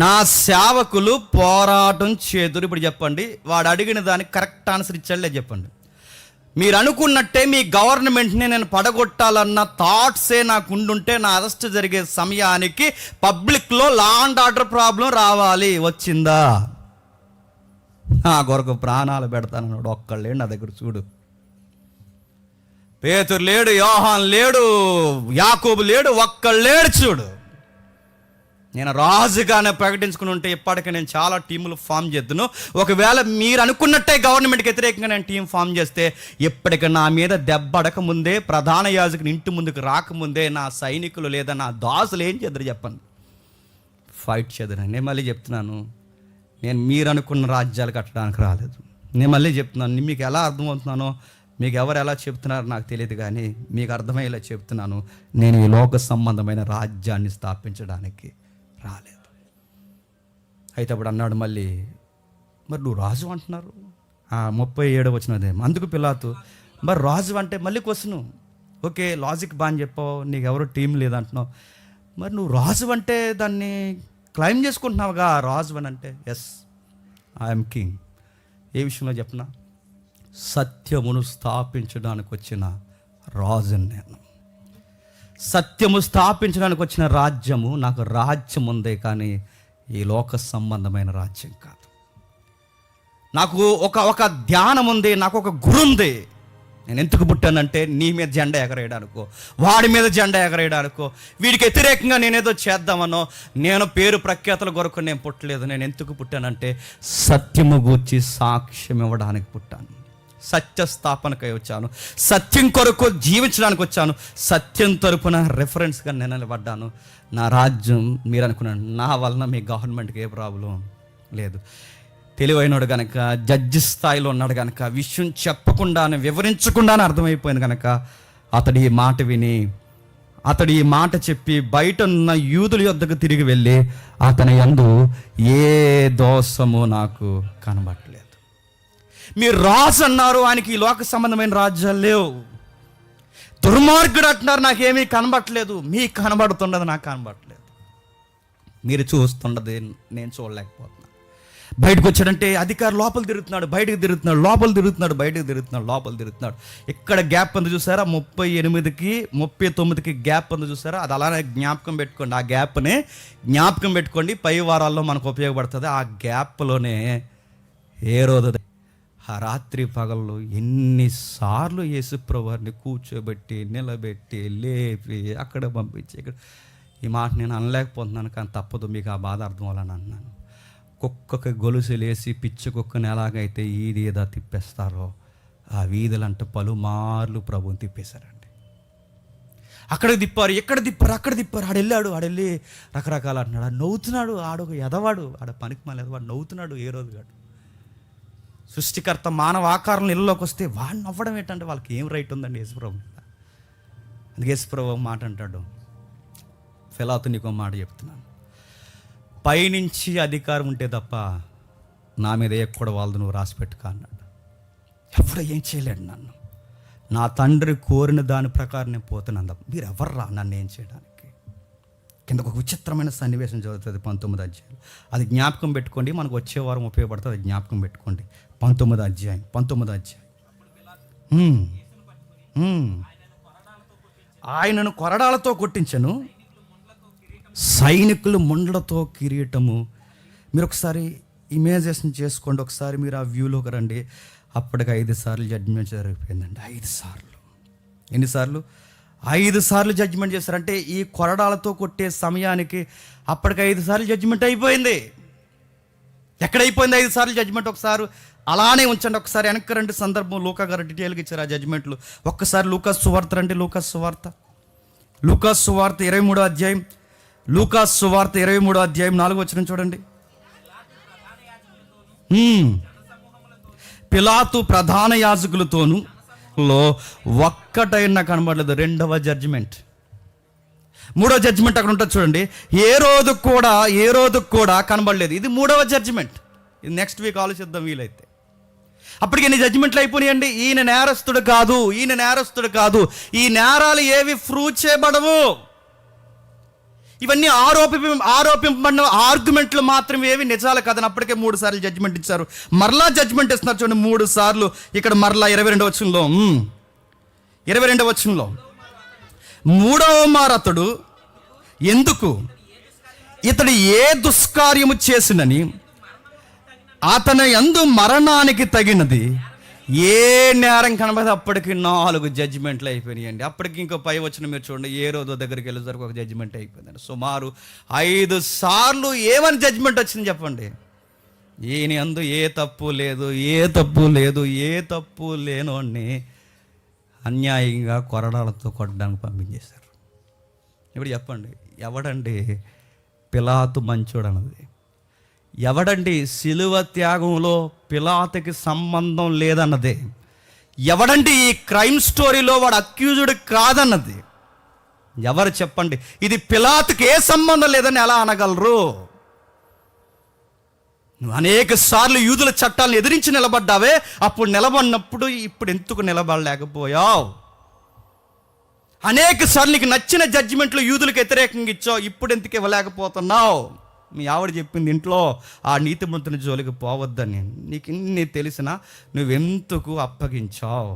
నా సేవకులు పోరాటం చేదురు. ఇప్పుడు చెప్పండి, వాడు అడిగిన దానికి కరెక్ట్ ఆన్సర్ ఇచ్చాడులే చెప్పండి. మీరు అనుకున్నట్టే మీ గవర్నమెంట్ని నేను పడగొట్టాలన్న థాట్సే నాకు ఉండుంటే నా అరెస్ట్ జరిగే సమయానికి పబ్లిక్లో లా అండ్ ఆర్డర్ ప్రాబ్లం రావాలి. వచ్చిందా? నా కొరకు ప్రాణాలు పెడతానన్నాడు. ఒక్కళ్ళేడు నా దగ్గర చూడు. పేతురు లేడు, యోహాన్ లేడు, యాకోబు లేడు, ఒక్కళ్ళేడు చూడు. నేను రాజుగానే ప్రకటించుకుని ఉంటే ఇప్పటికే నేను చాలా టీములు ఫామ్ చేద్దును. ఒకవేళ మీరు అనుకున్నట్టే గవర్నమెంట్కి వ్యతిరేకంగా నేను టీం ఫామ్ చేస్తే ఇప్పటికి నా మీద దెబ్బడక ముందే, ప్రధాన యాజకుని ఇంటి ముందుకు రాకముందే నా సైనికులు లేదా నా దాసులు ఏం చేద్దరు చెప్పండి? ఫైట్ చేద్దరు. నేను మళ్ళీ చెప్తున్నాను, నేను మీరు అనుకున్న రాజ్యాలు కట్టడానికి రాలేదు. నేను మళ్ళీ చెప్తున్నాను, మీకు ఎలా అర్థమవుతున్నానో, మీకు ఎవరు ఎలా చెప్తున్నారో నాకు తెలియదు, కానీ మీకు అర్థమయ్యేలా చెప్తున్నాను, నేను ఈ లోక సంబంధమైన రాజ్యాన్ని స్థాపించడానికి రాలేదు. అయితే అప్పుడు అన్నాడు మళ్ళీ, మరి నువ్వు రాజు అంటున్నారు, 37 వచనం. అందుకు పిలాతు, మరి రాజు అంటే మళ్ళీ క్వశ్చను. ఓకే, లాజిక్ బాగా చెప్పావు, నీకు ఎవరు టీం లేదంటున్నావు, మరి నువ్వు రాజు అంటే దాన్ని క్లైమ్ చేసుకుంటున్నావుగా రాజు అని అంటే. Yes, I'm king. ఏ విషయంలో చెప్పనా? సత్యమును స్థాపించడానికి వచ్చిన రాజుని నేను. సత్యము స్థాపించడానికి వచ్చిన రాజ్యము, నాకు రాజ్యం ఉందే కానీ ఈ లోక సంబంధమైన రాజ్యం కాదు. నాకు ఒక ధ్యానం ఉంది, నాకు ఒక గురు ఉంది. నేను ఎందుకు పుట్టానంటే నీ మీద జెండా ఎగరేయడానికో, వాడి మీద జెండా ఎగరేయడానికో, వీడికి వ్యతిరేకంగా నేనేదో చేద్దామనో, నేను పేరు ప్రఖ్యాతల కొరకు నేను పుట్టలేదు. నేను ఎందుకు పుట్టానంటే సత్యము గూర్చి సాక్ష్యం ఇవ్వడానికి పుట్టాను. సత్య స్థాపనకై వచ్చాను, సత్యం కొరకు జీవించడానికి వచ్చాను, సత్యం తరపున రెఫరెన్స్గా నేను నిలబడ్డాను. నా రాజ్యం మీరు అనుకున్నాను, నా వలన మీ గవర్నమెంట్కి ఏ ప్రాబ్లం లేదు. తెలివైనడు కనుక, జడ్జి స్థాయిలో ఉన్నాడు కనుక, విషయం చెప్పకుండానే వివరించకుండానే అర్థమైపోయింది కనుక అతడు ఈ మాట విని, అతడు ఈ మాట చెప్పి బయట ఉన్న యూదుల యొద్దకు తిరిగి వెళ్ళి, అతని యందు ఏ దోషము నాకు కనబడలేదు. మీరు రాజు అన్నారు, ఆయనకి ఈ లోక సంబంధమైన రాజ్యాలు లేవు. దుర్మార్గుడు అంటున్నారు, నాకేమీ కనబడట్లేదు. మీకు కనబడుతున్నది నాకు కనబడట్లేదు. మీరు చూస్తున్నది నేను చూడలేకపోతున్నాను. బయటకు వచ్చాడంటే అధికారి లోపల తిరుగుతున్నాడు, బయటకు తిరుగుతున్నాడు, లోపల తిరుగుతున్నాడు, బయటకు తిరుగుతున్నాడు, లోపల తిరుగుతున్నాడు. ఇక్కడ గ్యాప్ ఉంది చూసారా, 38కి 39కి గ్యాప్ ఉంది చూసారా, అది అలానే జ్ఞాపకం పెట్టుకోండి. ఆ గ్యాప్ని జ్ఞాపకం పెట్టుకోండి, పై వారాల్లో మనకు ఉపయోగపడుతుంది. ఆ గ్యాప్లోనే హేరోదు ఆ రాత్రి పగళ్ళు ఎన్నిసార్లు యేసుప్రభుని కూర్చోబెట్టి, నిలబెట్టి, లేపి అక్కడ పంపించి, ఇక్కడ ఈ మాట నేను అనలేకపోతున్నాను కానీ తప్పదు, మీకు ఆ బాధ అర్థం అవ్వాలని అన్నాను. కుక్కకి గొలుసులేసి పిచ్చి కుక్కని ఎలాగైతే ఈది ఏదో తిప్పేస్తారో, ఆ వీధులంటే పలుమార్లు ప్రభుని తిప్పేశారండి. అక్కడికి తిప్పారు, ఎక్కడ తిప్పారు, అక్కడ తిప్పారు. ఆడెళ్ళి రకరకాలు అంటున్నాడు. ఆడు నవ్వుతున్నాడు, ఆడొక ఎదవాడు, ఆడ పనికి మళ్ళీ ఎదవాడు నవ్వుతున్నాడు. ఏ రోజు కాడు సృష్టికర్త మానవ ఆకారంలో ఇళ్ళలోకి వస్తే వాడు నవ్వడం ఏంటంటే వాళ్ళకి ఏం రైట్ ఉందండి యేసుప్రభు? అందుకే యేసుప్రభు మాట అంటాడు, పిలాతు నీకో మాట చెప్తున్నాను, పైనుంచి అధికారం ఉంటే తప్ప నా మీద ఎక్కడ వాళ్ళది నువ్వు రాసి పెట్టుకా అన్నాడు. ఎవడో ఏం చేయలేడు నన్ను, నా తండ్రి కోరిన దాని ప్రకారం నేను పోతున్నాను తప్ప మీరు ఎవర్రా నన్ను ఏం చేయడానికి. కింద ఒక విచిత్రమైన సన్నివేశం చదువుతుంది 19వ అధ్యాయం. అది జ్ఞాపకం పెట్టుకోండి, మనకు వచ్చే వారం ఉపయోగపడుతుంది. అది జ్ఞాపకం పెట్టుకోండి. 19వ అధ్యాయం. ఆయనను కొరడాలతో కొట్టించను, సైనికులు ముండ్లతో కిరీటము. మీరు ఒకసారి ఇమేజినేషన్ చేసుకోండి, ఒకసారి మీరు ఆ వ్యూలోకి రండి. అప్పటికి 5 సార్లు జడ్జిమెంట్ జరిగిపోయిందండి. 5 సార్లు. ఎన్నిసార్లు? 5 సార్లు జడ్జిమెంట్ చేశారంటే ఈ కొరడాలతో కొట్టే సమయానికి అప్పటికి 5 సార్లు జడ్జిమెంట్ అయిపోయింది. ఎక్కడైపోయింది 5 సార్లు జడ్జిమెంట్? ఒకసారి అలానే ఉంచండి, ఒకసారి వెనక్కి రండి. సందర్భం లూకా గారు డీటెయిల్గా ఇచ్చారు ఆ జడ్జిమెంట్లు. ఒక్కసారి లూకాసు సువార్త రండి. లూకాసు సువార్త 23వ అధ్యాయం. లూకాసు సువార్త 23వ అధ్యాయం 4వ వచనం చూడండి. పిలాతు ప్రధాన యాజకులతోనూ ఒక్కటైనా కనబడలేదు. 2వ జడ్జిమెంట్. 3వ జడ్జిమెంట్ అక్కడ ఉంటుంది చూడండి. ఏ రోజు కూడా కనబడలేదు. ఇది 3వ జడ్జిమెంట్. ఇది నెక్స్ట్ వీక్ ఆలోచిద్దాం వీలైతే. అప్పటికి ఎన్ని జడ్జిమెంట్లు అయిపోయినాయండి. ఈయన నేరస్తుడు కాదు, ఈ నేరాలు ఏవి ప్రూవ్ చేయబడవు. ఇవన్నీ ఆరోపింపబడిన ఆర్గ్యుమెంట్లు మాత్రం ఏవి నిజాలు కాదని అప్పటికే 3 సార్లు జడ్జిమెంట్ ఇచ్చారు. మరలా జడ్జిమెంట్ ఇస్తున్నారు చూడండి 3 సార్లు. ఇక్కడ మరలా 22వ వచనంలో 3వ మారు అతడు ఎందుకు ఇతడు ఏ దుష్కార్యము చేసినని అతని యందు మరణానికి తగినది ఏ నేరం కనబడి అప్పటికి 4 జడ్జిమెంట్లు అయిపోయినాయండి. అప్పటికి ఇంకో పై వచ్చిన మీరు చూడండి, ఏ రోజు దగ్గరికి వెళ్ళేసరికి ఒక జడ్జిమెంట్ అయిపోయిందండి. సుమారు 5 సార్లు ఏమని జడ్జిమెంట్ వచ్చింది చెప్పండి? ఈయన యందు ఏ తప్పు లేనోడిని అన్యాయంగా కొరడాలతో కొట్టడానికి పంపించేశారు. ఇప్పుడు చెప్పండి, ఎవడండి పిలాతు మంచోడు అన్నది? ఎవడండి సిలువ త్యాగంలో పిలాతుకి సంబంధం లేదన్నది? ఎవడండి ఈ క్రైమ్ స్టోరీలో వాడు అక్యూజ్డ్ కాదన్నది? ఎవరు చెప్పండి? ఇది పిలాతుకి ఏ సంబంధం లేదని ఎలా అనగలరు? నువ్వు అనేక సార్లు యూదుల చట్టాలను ఎదిరించి నిలబడ్డావే, అప్పుడు నిలబడినప్పుడు ఇప్పుడు ఎందుకు నిలబడలేకపోయావు? అనేక సార్లు నీకు నచ్చిన జడ్జిమెంట్లు యూదులకు వ్యతిరేకంగా ఇచ్చావు, ఇప్పుడు ఎందుకు ఇవ్వలేకపోతున్నావు? మీ ఆవిడ చెప్పింది ఇంట్లో ఆ నీతిమంతుని జోలికి పోవద్దని. నీకు ఇన్ని తెలిసినా నువ్వెందుకు అప్పగించావు?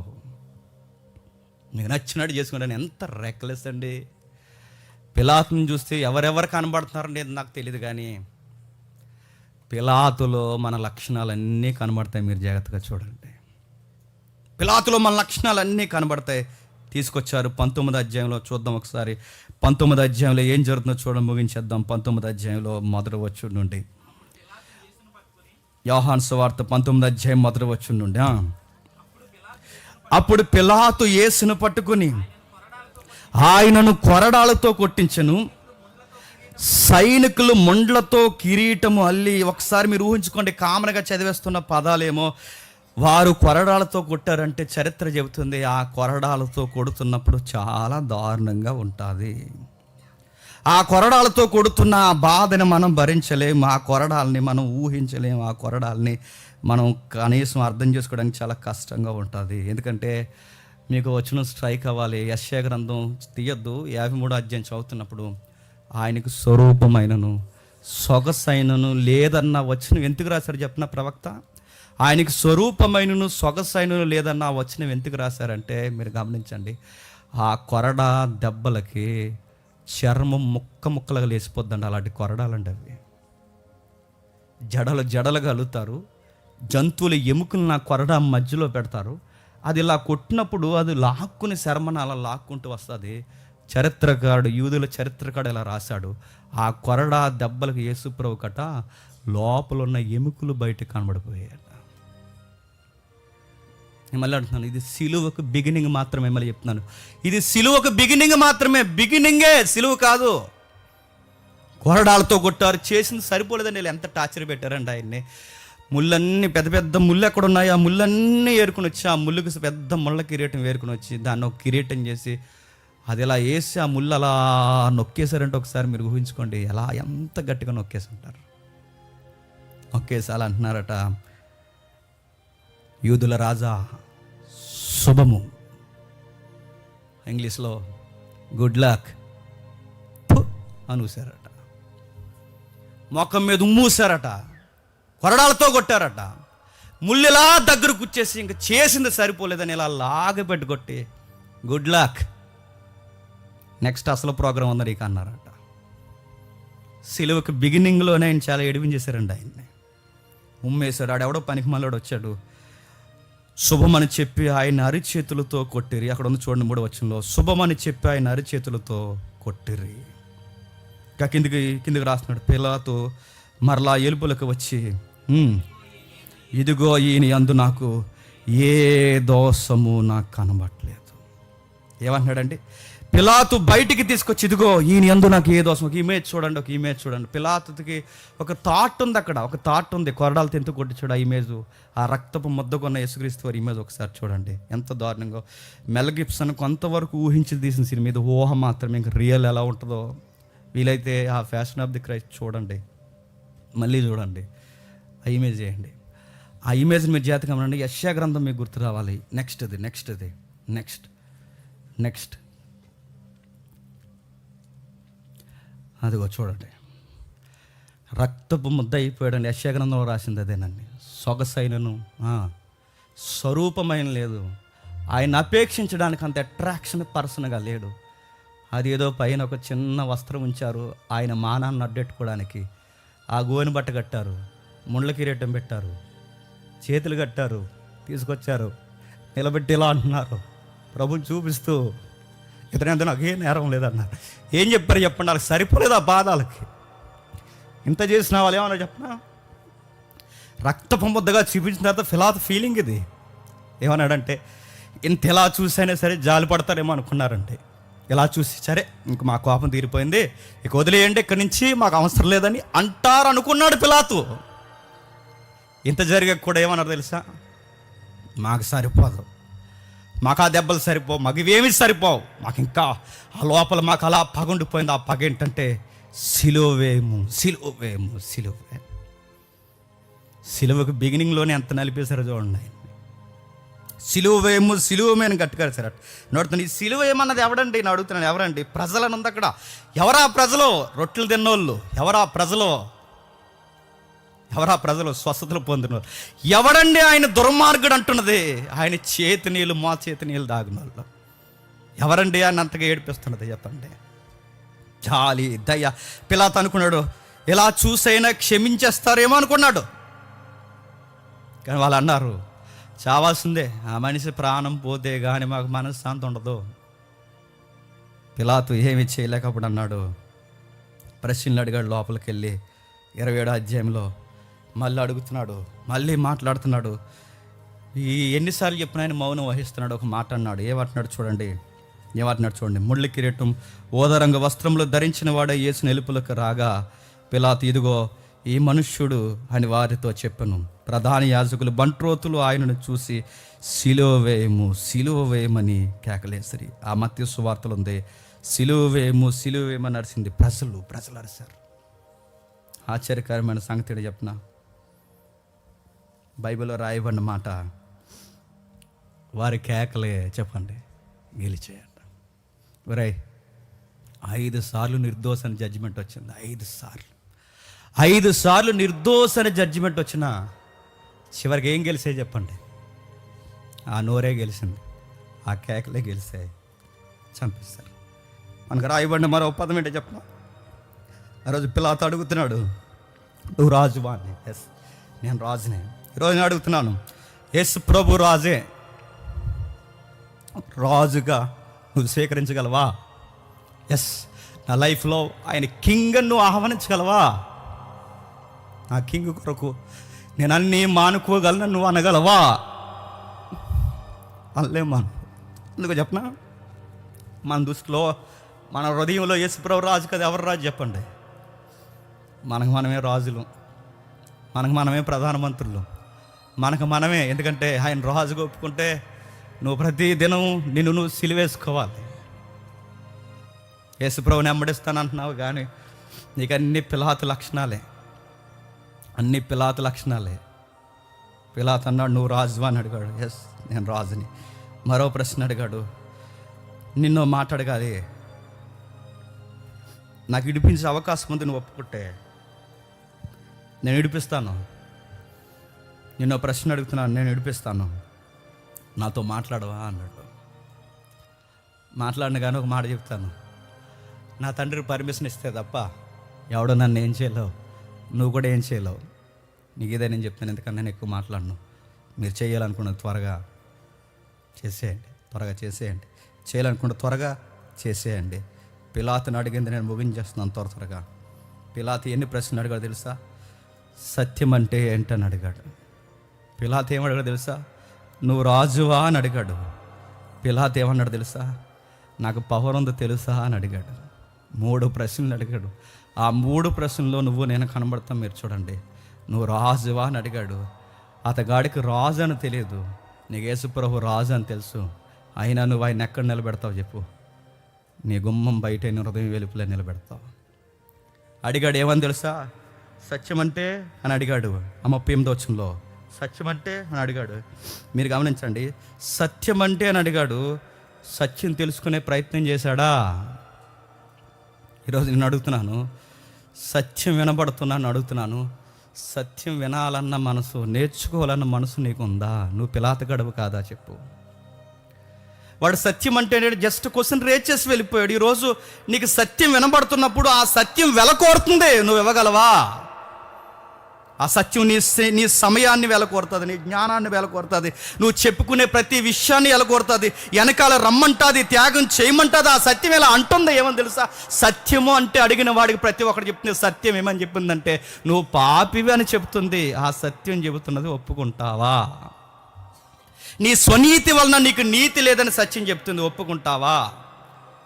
నీకు నచ్చినట్టు చేసుకుంటాను. ఎంత రెక్లెస్ అండి! పిలాతుని చూస్తే ఎవరెవరు కనబడుతున్నారండి నాకు తెలియదు, కానీ పిలాతులో మన లక్షణాలన్నీ కనబడతాయి. మీరు జాగ్రత్తగా చూడండి. పిలాతులో మన లక్షణాలన్నీ కనబడతాయి. తీసుకొచ్చారు 19వ అధ్యాయంలో. చూద్దాం ఒకసారి 19వ అధ్యాయంలో ఏం జరుగుతుందో చూడడం ముగించేద్దాం. 19వ అధ్యాయంలో మొదటి వచనం నుండి, యోహాను సువార్త 19వ అధ్యాయం మొదటి వచనం నుండి. అప్పుడు పిలాతు యేసును పట్టుకుని ఆయనను కొరడాలతో కొట్టించెను, సైనికులు ముండ్లతో కిరీటము అల్లి. ఒకసారి మీరు ఊహించుకోండి, కామనగా చదివేస్తున్న పదాలేమో. వారు కొరడాలతో కొట్టారంటే చరిత్ర చెబుతుంది ఆ కొరడాలతో కొడుతున్నప్పుడు చాలా దారుణంగా ఉంటుంది. ఆ కొరడాలతో కొడుతున్న ఆ బాధని మనం భరించలేము, ఆ కొరడాలని మనం ఊహించలేము, ఆ కొరడాలని మనం కనీసం అర్థం చేసుకోవడానికి చాలా కష్టంగా ఉంటుంది. ఎందుకంటే మీకు వచ్చిన స్ట్రైక్ అవ్వాలి. యెషయా గ్రంథం తీయద్దు, 53వ అధ్యాయం చదువుతున్నప్పుడు ఆయనకు స్వరూపమైనను సొగసైనను లేదన్న వచనం ఎందుకు రాశారు చెప్పిన ప్రవక్త? ఆయనకి స్వరూపమైనను సొగసైనను లేదన్న వచనం ఎందుకు రాశారంటే మీరు గమనించండి, ఆ కొరడా దెబ్బలకి చర్మం ముక్కలుగా లేచిపోద్దండి. అలాంటి కొరడాలండి అవి. జడలుగా అలుతారు. జంతువుల ఎముకలు నా కొరడా మధ్యలో పెడతారు. అది ఇలా కొట్టినప్పుడు అది లాక్కుని శర్మను అలా లాక్కుంటూ వస్తుంది. చరిత్రకారుడు, యూదుల చరిత్రకారుడు ఇలా రాశాడు, ఆ కొరడా దెబ్బలకు యేసుప్రభు కట లోపల ఉన్న ఎముకలు బయట కనబడిపోయాయి. నేను మళ్ళీ అంటున్నాను, ఇది సిలువకు బిగినింగ్ మాత్రమే. మళ్ళీ చెప్తున్నాను, ఇది సిలువకు బిగినింగ్ మాత్రమే. బిగినింగే, సిలువ కాదు. కొరడాలతో కొట్టారు, చేసింది సరిపోలేదండి. వీళ్ళు ఎంత టార్చర్ పెట్టారండి ఆయన్ని. ముళ్ళన్నీ పెద్ద పెద్ద ముళ్ళు ఎక్కడ ఉన్నాయి, ఆ ముళ్ళన్నీ ఏరుకుని వచ్చి, ఆ ముళ్ళుకి పెద్ద ముళ్ళ కిరీటం వేరుకుని వచ్చి దాన్ని ఒక కిరీటం చేసి అది ఇలా వేసి ఆ ముళ్ళు అలా నొక్కేశారంటే ఒకసారి మీరు ఊహించుకోండి ఎలా, ఎంత గట్టిగా నొక్కేసి ఉంటారు. నొక్కేసి అలా అంటున్నారట, యూదుల రాజా శుభము, ఇంగ్లీష్లో గుడ్ లక్ అనూసారట. మొఖం మీద ఉమ్మూసారట, కొరడాలతో కొట్టారట. ముళ్ళిలా దగ్గరకు వచ్చేసి ఇంక చేసింది సరిపోలేదని ఇలా లాగపెట్టి కొట్టి గుడ్ లక్, నెక్స్ట్ అసలు ప్రోగ్రాం ఉందని ఇక అన్నారట. సిలువకి బిగినింగ్లోనే ఆయన చాలా ఎడిపించేశారండి ఆయన్ని. ఉమ్మేశారు. ఆడెవడో పనికి మళ్ళీ వచ్చాడు, శుభమని చెప్పి ఆయన అరిచేతులతో కొట్టిరి. అక్కడ ఉంది చూడండి 3వ వచనంలో, శుభమని చెప్పి ఆయన అరిచేతులతో కొట్టిరి. ఇంకా కిందికి రాస్తున్నాడు, పిలాతు మరలా ఎలుపులకు వచ్చి, ఇదిగో ఈయన యందు నాకు ఏ దోషము నాకు కనబట్టలేదు. ఏమంటున్నాడండి? పిలాతు బయటికి తీసుకొచ్చి, ఇదిగో ఈయన యందు నాకు ఏ దోషం. ఒక ఇమేజ్ చూడండి. పిలాతుకి ఒక థాట్ ఉంది, అక్కడ ఒక థాట్ ఉంది. కొరడాలతో ఎంత కొట్టించాడు ఆ ఇమేజ్, ఆ రక్తపు ముద్దకున్న యేసుక్రీస్తు వారి ఇమేజ్ ఒకసారి చూడండి ఎంత దారుణంగా. మెల్ గిబ్సన్ కొంతవరకు ఊహించి తీసిన సినిమా, ఇది ఊహ మాత్రమే, ఇంకా రియల్ ఎలా ఉంటుందో వీలైతే ఆ ఫ్యాషన్ ఆఫ్ ది క్రైస్ట్ చూడండి, మళ్ళీ చూడండి, ఆ ఇమేజ్ చేయండి. ఆ ఇమేజ్ని మీరు జాగ్రత్తగా గమనండి. యెషయా గ్రంథం మీకు గుర్తు రావాలి. నెక్స్ట్ అదిగో చూడండి, రక్తపు ముద్ద అయిపోయాడండి. యెషయా గ్రంథంలో రాసింది అదేనండి. సొగసైనను స్వరూపమైన లేదు. ఆయన అపేక్షించడానికి అంత అట్రాక్షన్ పర్సన్గా లేడు. అది ఏదో పైన ఒక చిన్న వస్త్రం ఉంచారు ఆయన మానాన్ని అడ్డెట్టుకోవడానికి. ఆ గోని బట్ట కట్టారు, ముండ్ల కిరీటం పెట్టారు, చేతులు కట్టారు, తీసుకొచ్చారు, నిలబెట్టి ఇలా అంటున్నారు, ప్రభుని చూపిస్తూ, ఇతనంతా నాకు ఏ నేరం లేదన్నారు. ఏం చెప్పారు చెప్పండి? వాళ్ళకి సరిపోలేదు ఆ బాధలకి. ఇంత చేసిన వాళ్ళు ఏమన్నా చెప్పినా, రక్తపు ముద్దగా చూపించిన తర్వాత పిలాతు ఫీలింగ్ ఇది. ఏమన్నాడంటే, ఇంత ఎలా చూసైనా సరే జాలి పడతారేమో అనుకున్నారంటే, ఇలా చూసి సరే ఇంక మా కోపం తీరిపోయింది, ఇక వదిలేయండి, ఇక్కడి నుంచి మాకు అవసరం లేదని అంటారు అనుకున్నాడు పిలాతు. ఇంత జరిగే కూడా ఏమన్నారు తెలుసా? మాకు సరిపోదు, మాకు ఆ దెబ్బలు సరిపోవు, మాకు ఇవేమి సరిపోవు, మాకు ఇంకా ఆ లోపల మాకు అలా పగుండిపోయింది. ఆ పగ ఏంటంటే సిలువేము. సిలువకు బిగినింగ్లోనే ఎంత నలిపేశారో చూడండి. సిలువేమో సిలువమేని గట్టుకారు సార్ నడుతున్నాను. ఈ సిలువ ఏమన్నది ఎవడండి నేను అడుగుతున్నాను. ఎవరండి? ప్రజలని ఉంది అక్కడ. ఎవరా ప్రజలు? రొట్టెలు తిన్నోళ్ళు. ఎవరా ప్రజలు? ఎవరా ప్రజలు? స్వస్థతలు పొందినోళ్ళు. ఎవడండి ఆయన దుర్మార్గుడు అంటున్నది? ఆయన చేతి నీళ్ళు, మా చేతి నీళ్ళు దాగిన వాళ్ళు. ఎవరండి ఆయన అంతగా ఏడిపిస్తున్నది చెప్పండి? జాలి, దయ. పిలాతు అనుకున్నాడు ఇలా చూసైనా క్షమించేస్తారేమో అనుకున్నాడు. కానీ వాళ్ళు అన్నారు చావాల్సిందే, ఆ మనిషి ప్రాణం పోతే కానీ మాకు మనశ్శాంతి ఉండదు. పిలాతు ఏమి చేయలేకప్పుడు అన్నాడు, ప్రశ్నలు అడిగాడు. లోపలికి వెళ్ళి 27వ అధ్యాయంలో మళ్ళీ అడుగుతున్నాడు, మళ్ళీ మాట్లాడుతున్నాడు. ఎన్నిసార్లు చెప్పిన ఆయన మౌనం వహిస్తున్నాడు. ఒక మాట అన్నాడు. ఏమంటున్నాడు చూడండి. ముళ్ళ కిరీటం, ఓదరంగ వస్త్రములు ధరించిన వాడే యేసు నిలుపులకు రాగా పిలాతు ఇదిగో ఈ మనుష్యుడు అని వారితో చెప్పెను. ప్రధాన యాజకులు బంట్రోతులు ఆయనను చూసి సిలువ వేయమని కేకలేసరి. ఆ మత్తయి సువార్తలు ఉంది, సిలువ వేయమని అరిసింది. ప్రజలు అరిశారు. ఆశ్చర్యకరమైన సంగతి చెప్పిన బైబిల్లో రాయబడిన మాట, వారి కేకలే చెప్పండి గెలిచేయండి. ఒరే 5 సార్లు నిర్దోషని జడ్జిమెంట్ వచ్చింది. 5 సార్లు నిర్దోషని జడ్జిమెంట్ వచ్చినా చివరికి ఏం గెలిచాయి చెప్పండి? ఆ నోరే గెలిచింది, ఆ కేకలే గెలిచాయి, చంపిస్తారు. మనకు రాయబడిన మరో పదం ఏంటో చెప్పిన, ఆ రోజు పిలాతు అడుగుతున్నాడు, నువ్వు రాజువా అని. ఎస్, నేను రాజునే. ఈరోజు నేను అడుగుతున్నాను, యేసు ప్రభు రాజే, రాజుగా నువ్వు స్వీకరించగలవా? ఎస్, నా లైఫ్లో ఆయన కింగ్ అని నువ్వు ఆహ్వానించగలవా? నా కింగ్ కొరకు నేను అన్నీ మానుకోగలను నువ్వు అనగలవా? అనలేమాను. అందుకు చెప్పనా, మన దృష్టిలో మన హృదయంలో యేసుప్రభు రాజు కదా. ఎవరు రాజు చెప్పండి? మనకు మనమే రాజులు, మనకు మనమే ప్రధానమంత్రులు, మనకు మనమే. ఎందుకంటే ఆయన రాజుగా ఒప్పుకుంటే నువ్వు ప్రతి దినం నువ్వు సిలువేసుకోవాలి. యేసుప్రభుని వెంబడిస్తానంటున్నావు కానీ నీకు అన్ని పిలాతు లక్షణాలే. పిలాతు అన్నాడు, నువ్వు రాజువా అని అడిగాడు. ఎస్, నేను రాజుని. మరో ప్రశ్న అడిగాడు, నిన్నో మాట అడగాలి, నాకు ఇడిపించే అవకాశం ఉంది, నువ్వు ఒప్పుకుంటే నేను ఇడిపిస్తాను. నిన్నో ప్రశ్న అడుగుతున్నాను, నేను ఇడిపిస్తాను, నాతో మాట్లాడవా అన్నాడు. మాట్లాడిన కానీ ఒక మాట చెప్తాను, నా తండ్రికి పర్మిషన్ ఇస్తే తప్ప ఎవడో నన్ను ఏం చేయలేవు, నువ్వు కూడా ఏం చేయలేవు. నీకు ఇదే నేను చెప్తాను, ఎందుకన్నా నేను ఎక్కువ మాట్లాడను. మీరు చేయాలనుకున్నది త్వరగా చేసేయండి. చేయాలనుకుంటే త్వరగా చేసేయండి. పిలాతుని అడిగింది నేను ముగించేస్తున్నాను త్వరగా. పిలాతు ఎన్ని ప్రశ్నలు అడిగాడు తెలుసా? సత్యం అంటే ఏంటని అడిగాడు. పిలాతు ఏమడిగాడు తెలుసా? నువ్వు రాజువా అని అడిగాడు. పిలాతు ఏమన్నాడు తెలుసా? నాకు పవర్ ఉందో తెలుసా అని అడిగాడు. 3 ప్రశ్నలు అడిగాడు. ఆ 3 ప్రశ్నల్లో నువ్వు నేను కనబడతాం. మీరు చూడండి, నువ్వు రాజువా అని అడిగాడు. అతగాడికి రాజు అని తెలియదు, నీకు యేసుప్రభు రాజు అని తెలుసు. అయినా నువ్వు ఆయన ఎక్కడ నిలబెడతావు చెప్పు? నీ గుమ్మం బయట, నీ హృదయం వెలుపులే నిలబెడతావు. అడిగాడు ఏమని తెలుసా? సత్యం అంటే అని అడిగాడు. 38వ వచనంలో సత్యం అంటే అని అడిగాడు. మీరు గమనించండి, సత్యం అంటే అని అడిగాడు. సత్యం తెలుసుకునే ప్రయత్నం చేశాడా? ఈరోజు నేను అడుగుతున్నాను, సత్యం వినబడుతున్నాను అడుగుతున్నాను, సత్యం వినాలన్న మనసు, నేర్చుకోవాలన్న మనసు నీకుందా? నువ్వు పిలాతు గడువు కాదా చెప్పు? వాడు సత్యం అంటే జస్ట్ క్వశ్చన్ రేజ్ చేసి వెళ్ళిపోయాడు. ఈరోజు నీకు సత్యం వినబడుతున్నప్పుడు ఆ సత్యం వెలకోరుతుంది, నువ్వు ఇవ్వగలవా? ఆ సత్యం నీ సమయాన్ని వెలకోరుతుంది, నీ జ్ఞానాన్ని వెలకోరుతుంది, నువ్వు చెప్పుకునే ప్రతి విషయాన్ని వెలకోరుతుంది, వెనకాల రమ్మంటుంది, త్యాగం చేయమంటుంది. ఆ సత్యం ఎలా అంటుంది ఏమని తెలుసా? సత్యము అంటే అడిగిన వాడికి ప్రతి ఒక్కటి చెప్తుంది. సత్యం ఏమని చెప్పిందంటే నువ్వు పాపివి అని చెప్తుంది. ఆ సత్యం చెబుతున్నది ఒప్పుకుంటావా? నీ స్వనీతి వలన నీకు నీతి లేదని సత్యం చెప్తుంది, ఒప్పుకుంటావా?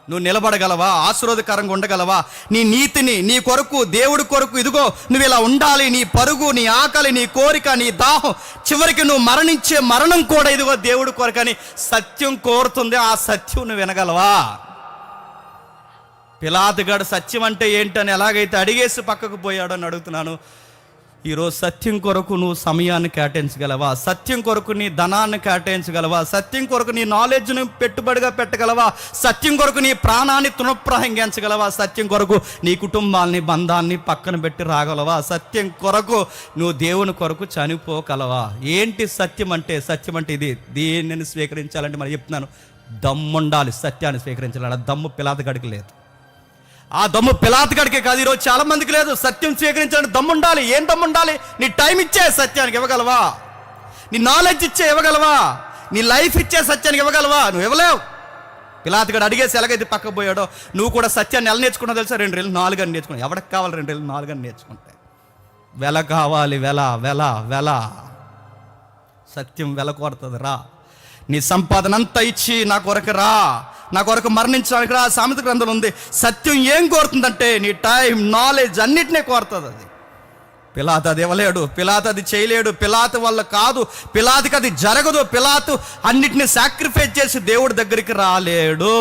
నువ్వు నిలబడగలవా? ఆశీర్వాదకరంగా ఉండగలవా? నీ నీతిని, నీ కొరకు, దేవుడి కొరకు, ఇదిగో నువ్వు ఇలా ఉండాలి, నీ పరుగు, నీ ఆకలి, నీ కోరిక, నీ దాహం, చివరికి నువ్వు మరణించే మరణం కూడా ఇదిగో దేవుడి కొరకని సత్యం కోరుతుంది. ఆ సత్యం నువ్వు వినగలవా? పిలాతుగాడు సత్యం అంటే ఏంటని ఎలాగైతే అడిగేసి పక్కకు పోయాడో అని అడుగుతున్నాను. ఈరోజు సత్యం కొరకు నువ్వు సమయాన్ని కేటాయించగలవా? సత్యం కొరకు నీ ధనాన్ని కేటాయించగలవా? సత్యం కొరకు నీ నాలెడ్జ్ని పెట్టుబడిగా పెట్టగలవా? సత్యం కొరకు నీ ప్రాణాన్ని తృణప్రాయంగించగలవా? సత్యం కొరకు నీ కుటుంబాన్ని బంధాన్ని పక్కన పెట్టి రాగలవా? సత్యం కొరకు నువ్వు దేవుని కొరకు చనిపోగలవా? ఏంటి సత్యం అంటే? సత్యం అంటే ఇది. దీనిని స్వీకరించాలంటే మరి చెప్తున్నాను, దమ్ముండాలి. సత్యాన్ని స్వీకరించాలి. దమ్ము పిలాతగాడికి లేదు. ఆ దమ్ము పిలాతగాడికే కాదు, ఈరోజు చాలా మందికి లేదు. సత్యం స్వీకరించాలంటే దమ్ముండాలి. ఏం దమ్ముండాలి? నీ టైం ఇచ్చే సత్యానికి ఇవ్వగలవా? నీ నాలెడ్జ్ ఇచ్చే ఇవ్వగలవా? నీ లైఫ్ ఇచ్చే సత్యానికి ఇవ్వగలవా? నువ్వు ఇవ్వలేవు. పిలాతగాడు అడిగేసి ఎలాగైతే పక్కకు పోయాడో నువ్వు కూడా సత్యాన్ని ఎలా నేర్చుకున్నావు తెలుసా? 2 రెళ్ళు 4 అని నేర్చుకున్నావు. ఎవరికి కావాలి 2 రెళ్ళు 4 అని నేర్చుకుంటే? వెల కావాలి. వెల వెల వెల సత్యం వెల కోరుతుంది. రా, నీ సంపాదన అంతా ఇచ్చి నా కొరకు రా, నా కొరకు మరణించడానికి రా. సామెత గ్రంథం ఉంది. సత్యం ఏం కోరుతుందంటే నీ టైం, నాలెడ్జ్ అన్నిటినీ కోరుతుంది. అది పిలాతు అది ఇవ్వలేడు, పిలాతు అది చేయలేడు, పిలాతు వల్ల కాదు, పిలాతుకి అది జరగదు. పిలాతు అన్నిటినీ సాక్రిఫైస్ చేసి దేవుడి దగ్గరికి రాలేడు.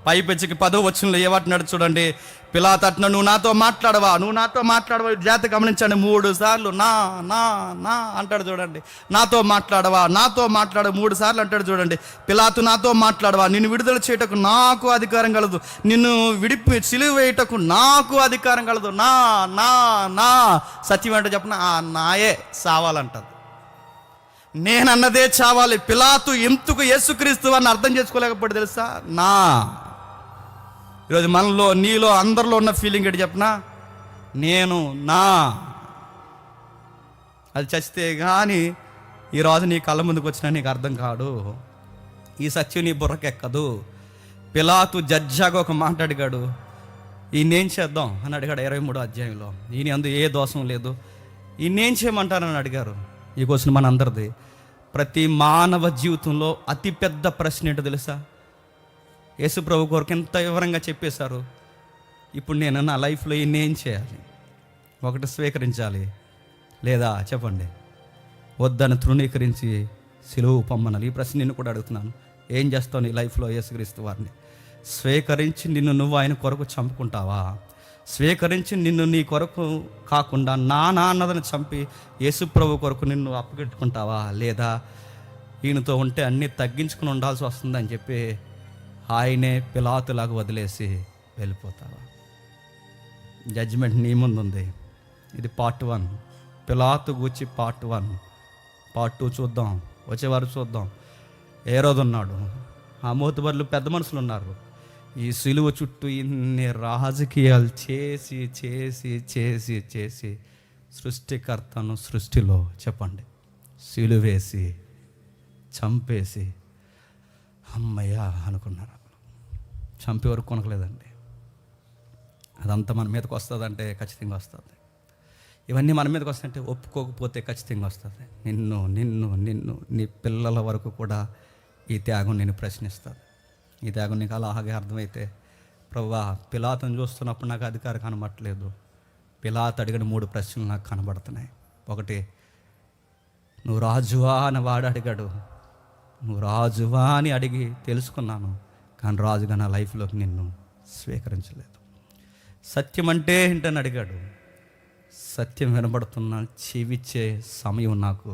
పైపెచ్చికి 10వ వచనంలో ఏమంటున్నాడు చూడండి. పిలాతు అంటున్నా, నువ్వు నాతో మాట్లాడవా, నువ్వు నాతో మాట్లాడవా? జాగ్రత్త గమనించండి, 3 సార్లు నా నా నా అంటాడు చూడండి. నాతో మాట్లాడవా, నాతో మాట్లాడు 3 సార్లు అంటాడు చూడండి. పిలాతు, నాతో మాట్లాడవా? నిన్ను విడుదల చేయటకు నాకు అధికారం కలదు, నిన్ను సిలువ వేయటకు నాకు అధికారం కలదు. నా నా నా సత్యం ఏంటో చెప్పిన, ఆ నాయే సావాలంటది. నేనన్నదే చావాలి. పిలాతు ఎందుకు యేసుక్రీస్తు అని అర్థం చేసుకోలేకపోతే తెలుసా? నా. ఈరోజు మనలో, నీలో, అందరిలో ఉన్న ఫీలింగ్ ఏంటి చెప్పనా? నేను, నా. అది చచ్చితే కానీ ఈరోజు నీ కళ్ళ ముందుకు వచ్చినా నీకు అర్థం కాదు. ఈ సత్యం నీ బుర్రకెక్కదు. పిలాతు జడ్జాగా ఒక మాట అడిగాడు, ఈయనేం చేద్దాం అని అడిగాడు 23వ అధ్యాయంలో. ఈయన అందు ఏ దోషం లేదు, ఈయనేం చేయమంటారని అడిగారు. ఈ క్వశ్చన్ మన అందరిది. ప్రతి మానవ జీవితంలో అతిపెద్ద ప్రశ్న ఏంటో తెలుసా? యేసు ప్రభు కొరకు ఎంత వివరంగా చెప్పేశారు. ఇప్పుడు నేను నా లైఫ్లో ఏం చేయాలి? ఒకటి స్వీకరించాలి, లేదా చెప్పండి వద్దని తృణీకరించి సిలువ పొమ్మనాలి. ఈ ప్రశ్న నిన్ను కూడా అడుగుతున్నాను. ఏం చేస్తావు నీ లైఫ్లో? యేసుక్రీస్తు వారిని స్వీకరించి నిన్ను నువ్వు ఆయన కొరకు చంపుకుంటావా? స్వీకరించి నిన్ను నీ కొరకు కాకుండా నా నాన్నదని చంపి యేసు ప్రభు కొరకు నిన్ను అప్పగెట్టుకుంటావా? లేదా ఈయనతో ఉంటే అన్నీ తగ్గించుకుని ఉండాల్సి వస్తుందని చెప్పి ఆయనే పిలాతులాగా వదిలేసి వెళ్ళిపోతావా? జడ్జిమెంట్ నీ ముందు ఉంది. ఇది పార్ట్ 1. పిలాతు గూర్చి పార్ట్ 1. పార్ట్ 2 చూద్దాం, వచ్చేవారు చూద్దాం. హేరోదు ఉన్నాడు, ఆ మోతుబర్లు పెద్ద మనుషులు ఉన్నారు. ఈ సిలువ చుట్టూ ఇన్ని రాజకీయాలు చేసి చేసి చేసి చేసి సృష్టికర్తను సృష్టిలో చెప్పండి సిలువేసి చంపేసి అమ్మయ్య అనుకున్నారు. చంపే వరకు కొనకలేదండి. అదంతా మన మీదకి వస్తుందంటే ఖచ్చితంగా వస్తుంది. ఇవన్నీ మన మీదకి వస్తుంటే ఒప్పుకోకపోతే ఖచ్చితంగా వస్తుంది. నిన్ను నిన్ను నిన్ను నీ పిల్లల వరకు కూడా ఈ త్యాగం నేను ప్రశ్నిస్తాను. ఈ త్యాగం నీకు అలాగే అర్థమైతే, ప్రభువా పిలాతును చూస్తున్నప్పుడు నాకు అధికారం కనబడట్లేదు. పిలాతు అడిగిన 3 ప్రశ్నలు నాకు కనబడుతున్నాయి. ఒకటి, నువ్వు రాజువా అని వాడు అడిగాడు. నువ్వు రాజువా అని అడిగి తెలుసుకున్నాను, కానీ రాజుగా నా లైఫ్లోకి నిన్ను స్వీకరించలేదు. సత్యం అంటే ఏంటని అడిగాడు. సత్యం వినబడుతున్నా చెవిచ్చే సమయం నాకు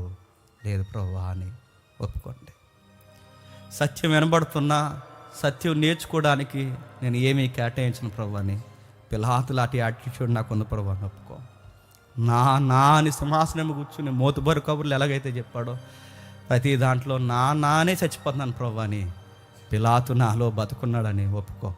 లేదు ప్రభువా అని ఒప్పుకోండి. సత్యం వినబడుతున్నా సత్యం నేర్చుకోవడానికి నేను ఏమీ కేటాయించిన ప్రభు అని, పిలాతు లాంటి యాటిట్యూడ్ నాకు ఉంది ప్రభు అని ఒప్పుకో. నా నా అని సింహాసనం కూర్చుని మోతుబరు కబుర్లు ఎలాగైతే చెప్పాడో ప్రతి దాంట్లో నానే చచ్చిపోతున్నాను ప్రభు అని, పిలాతు నాలో బతుకున్నాడని ఒప్పుకో.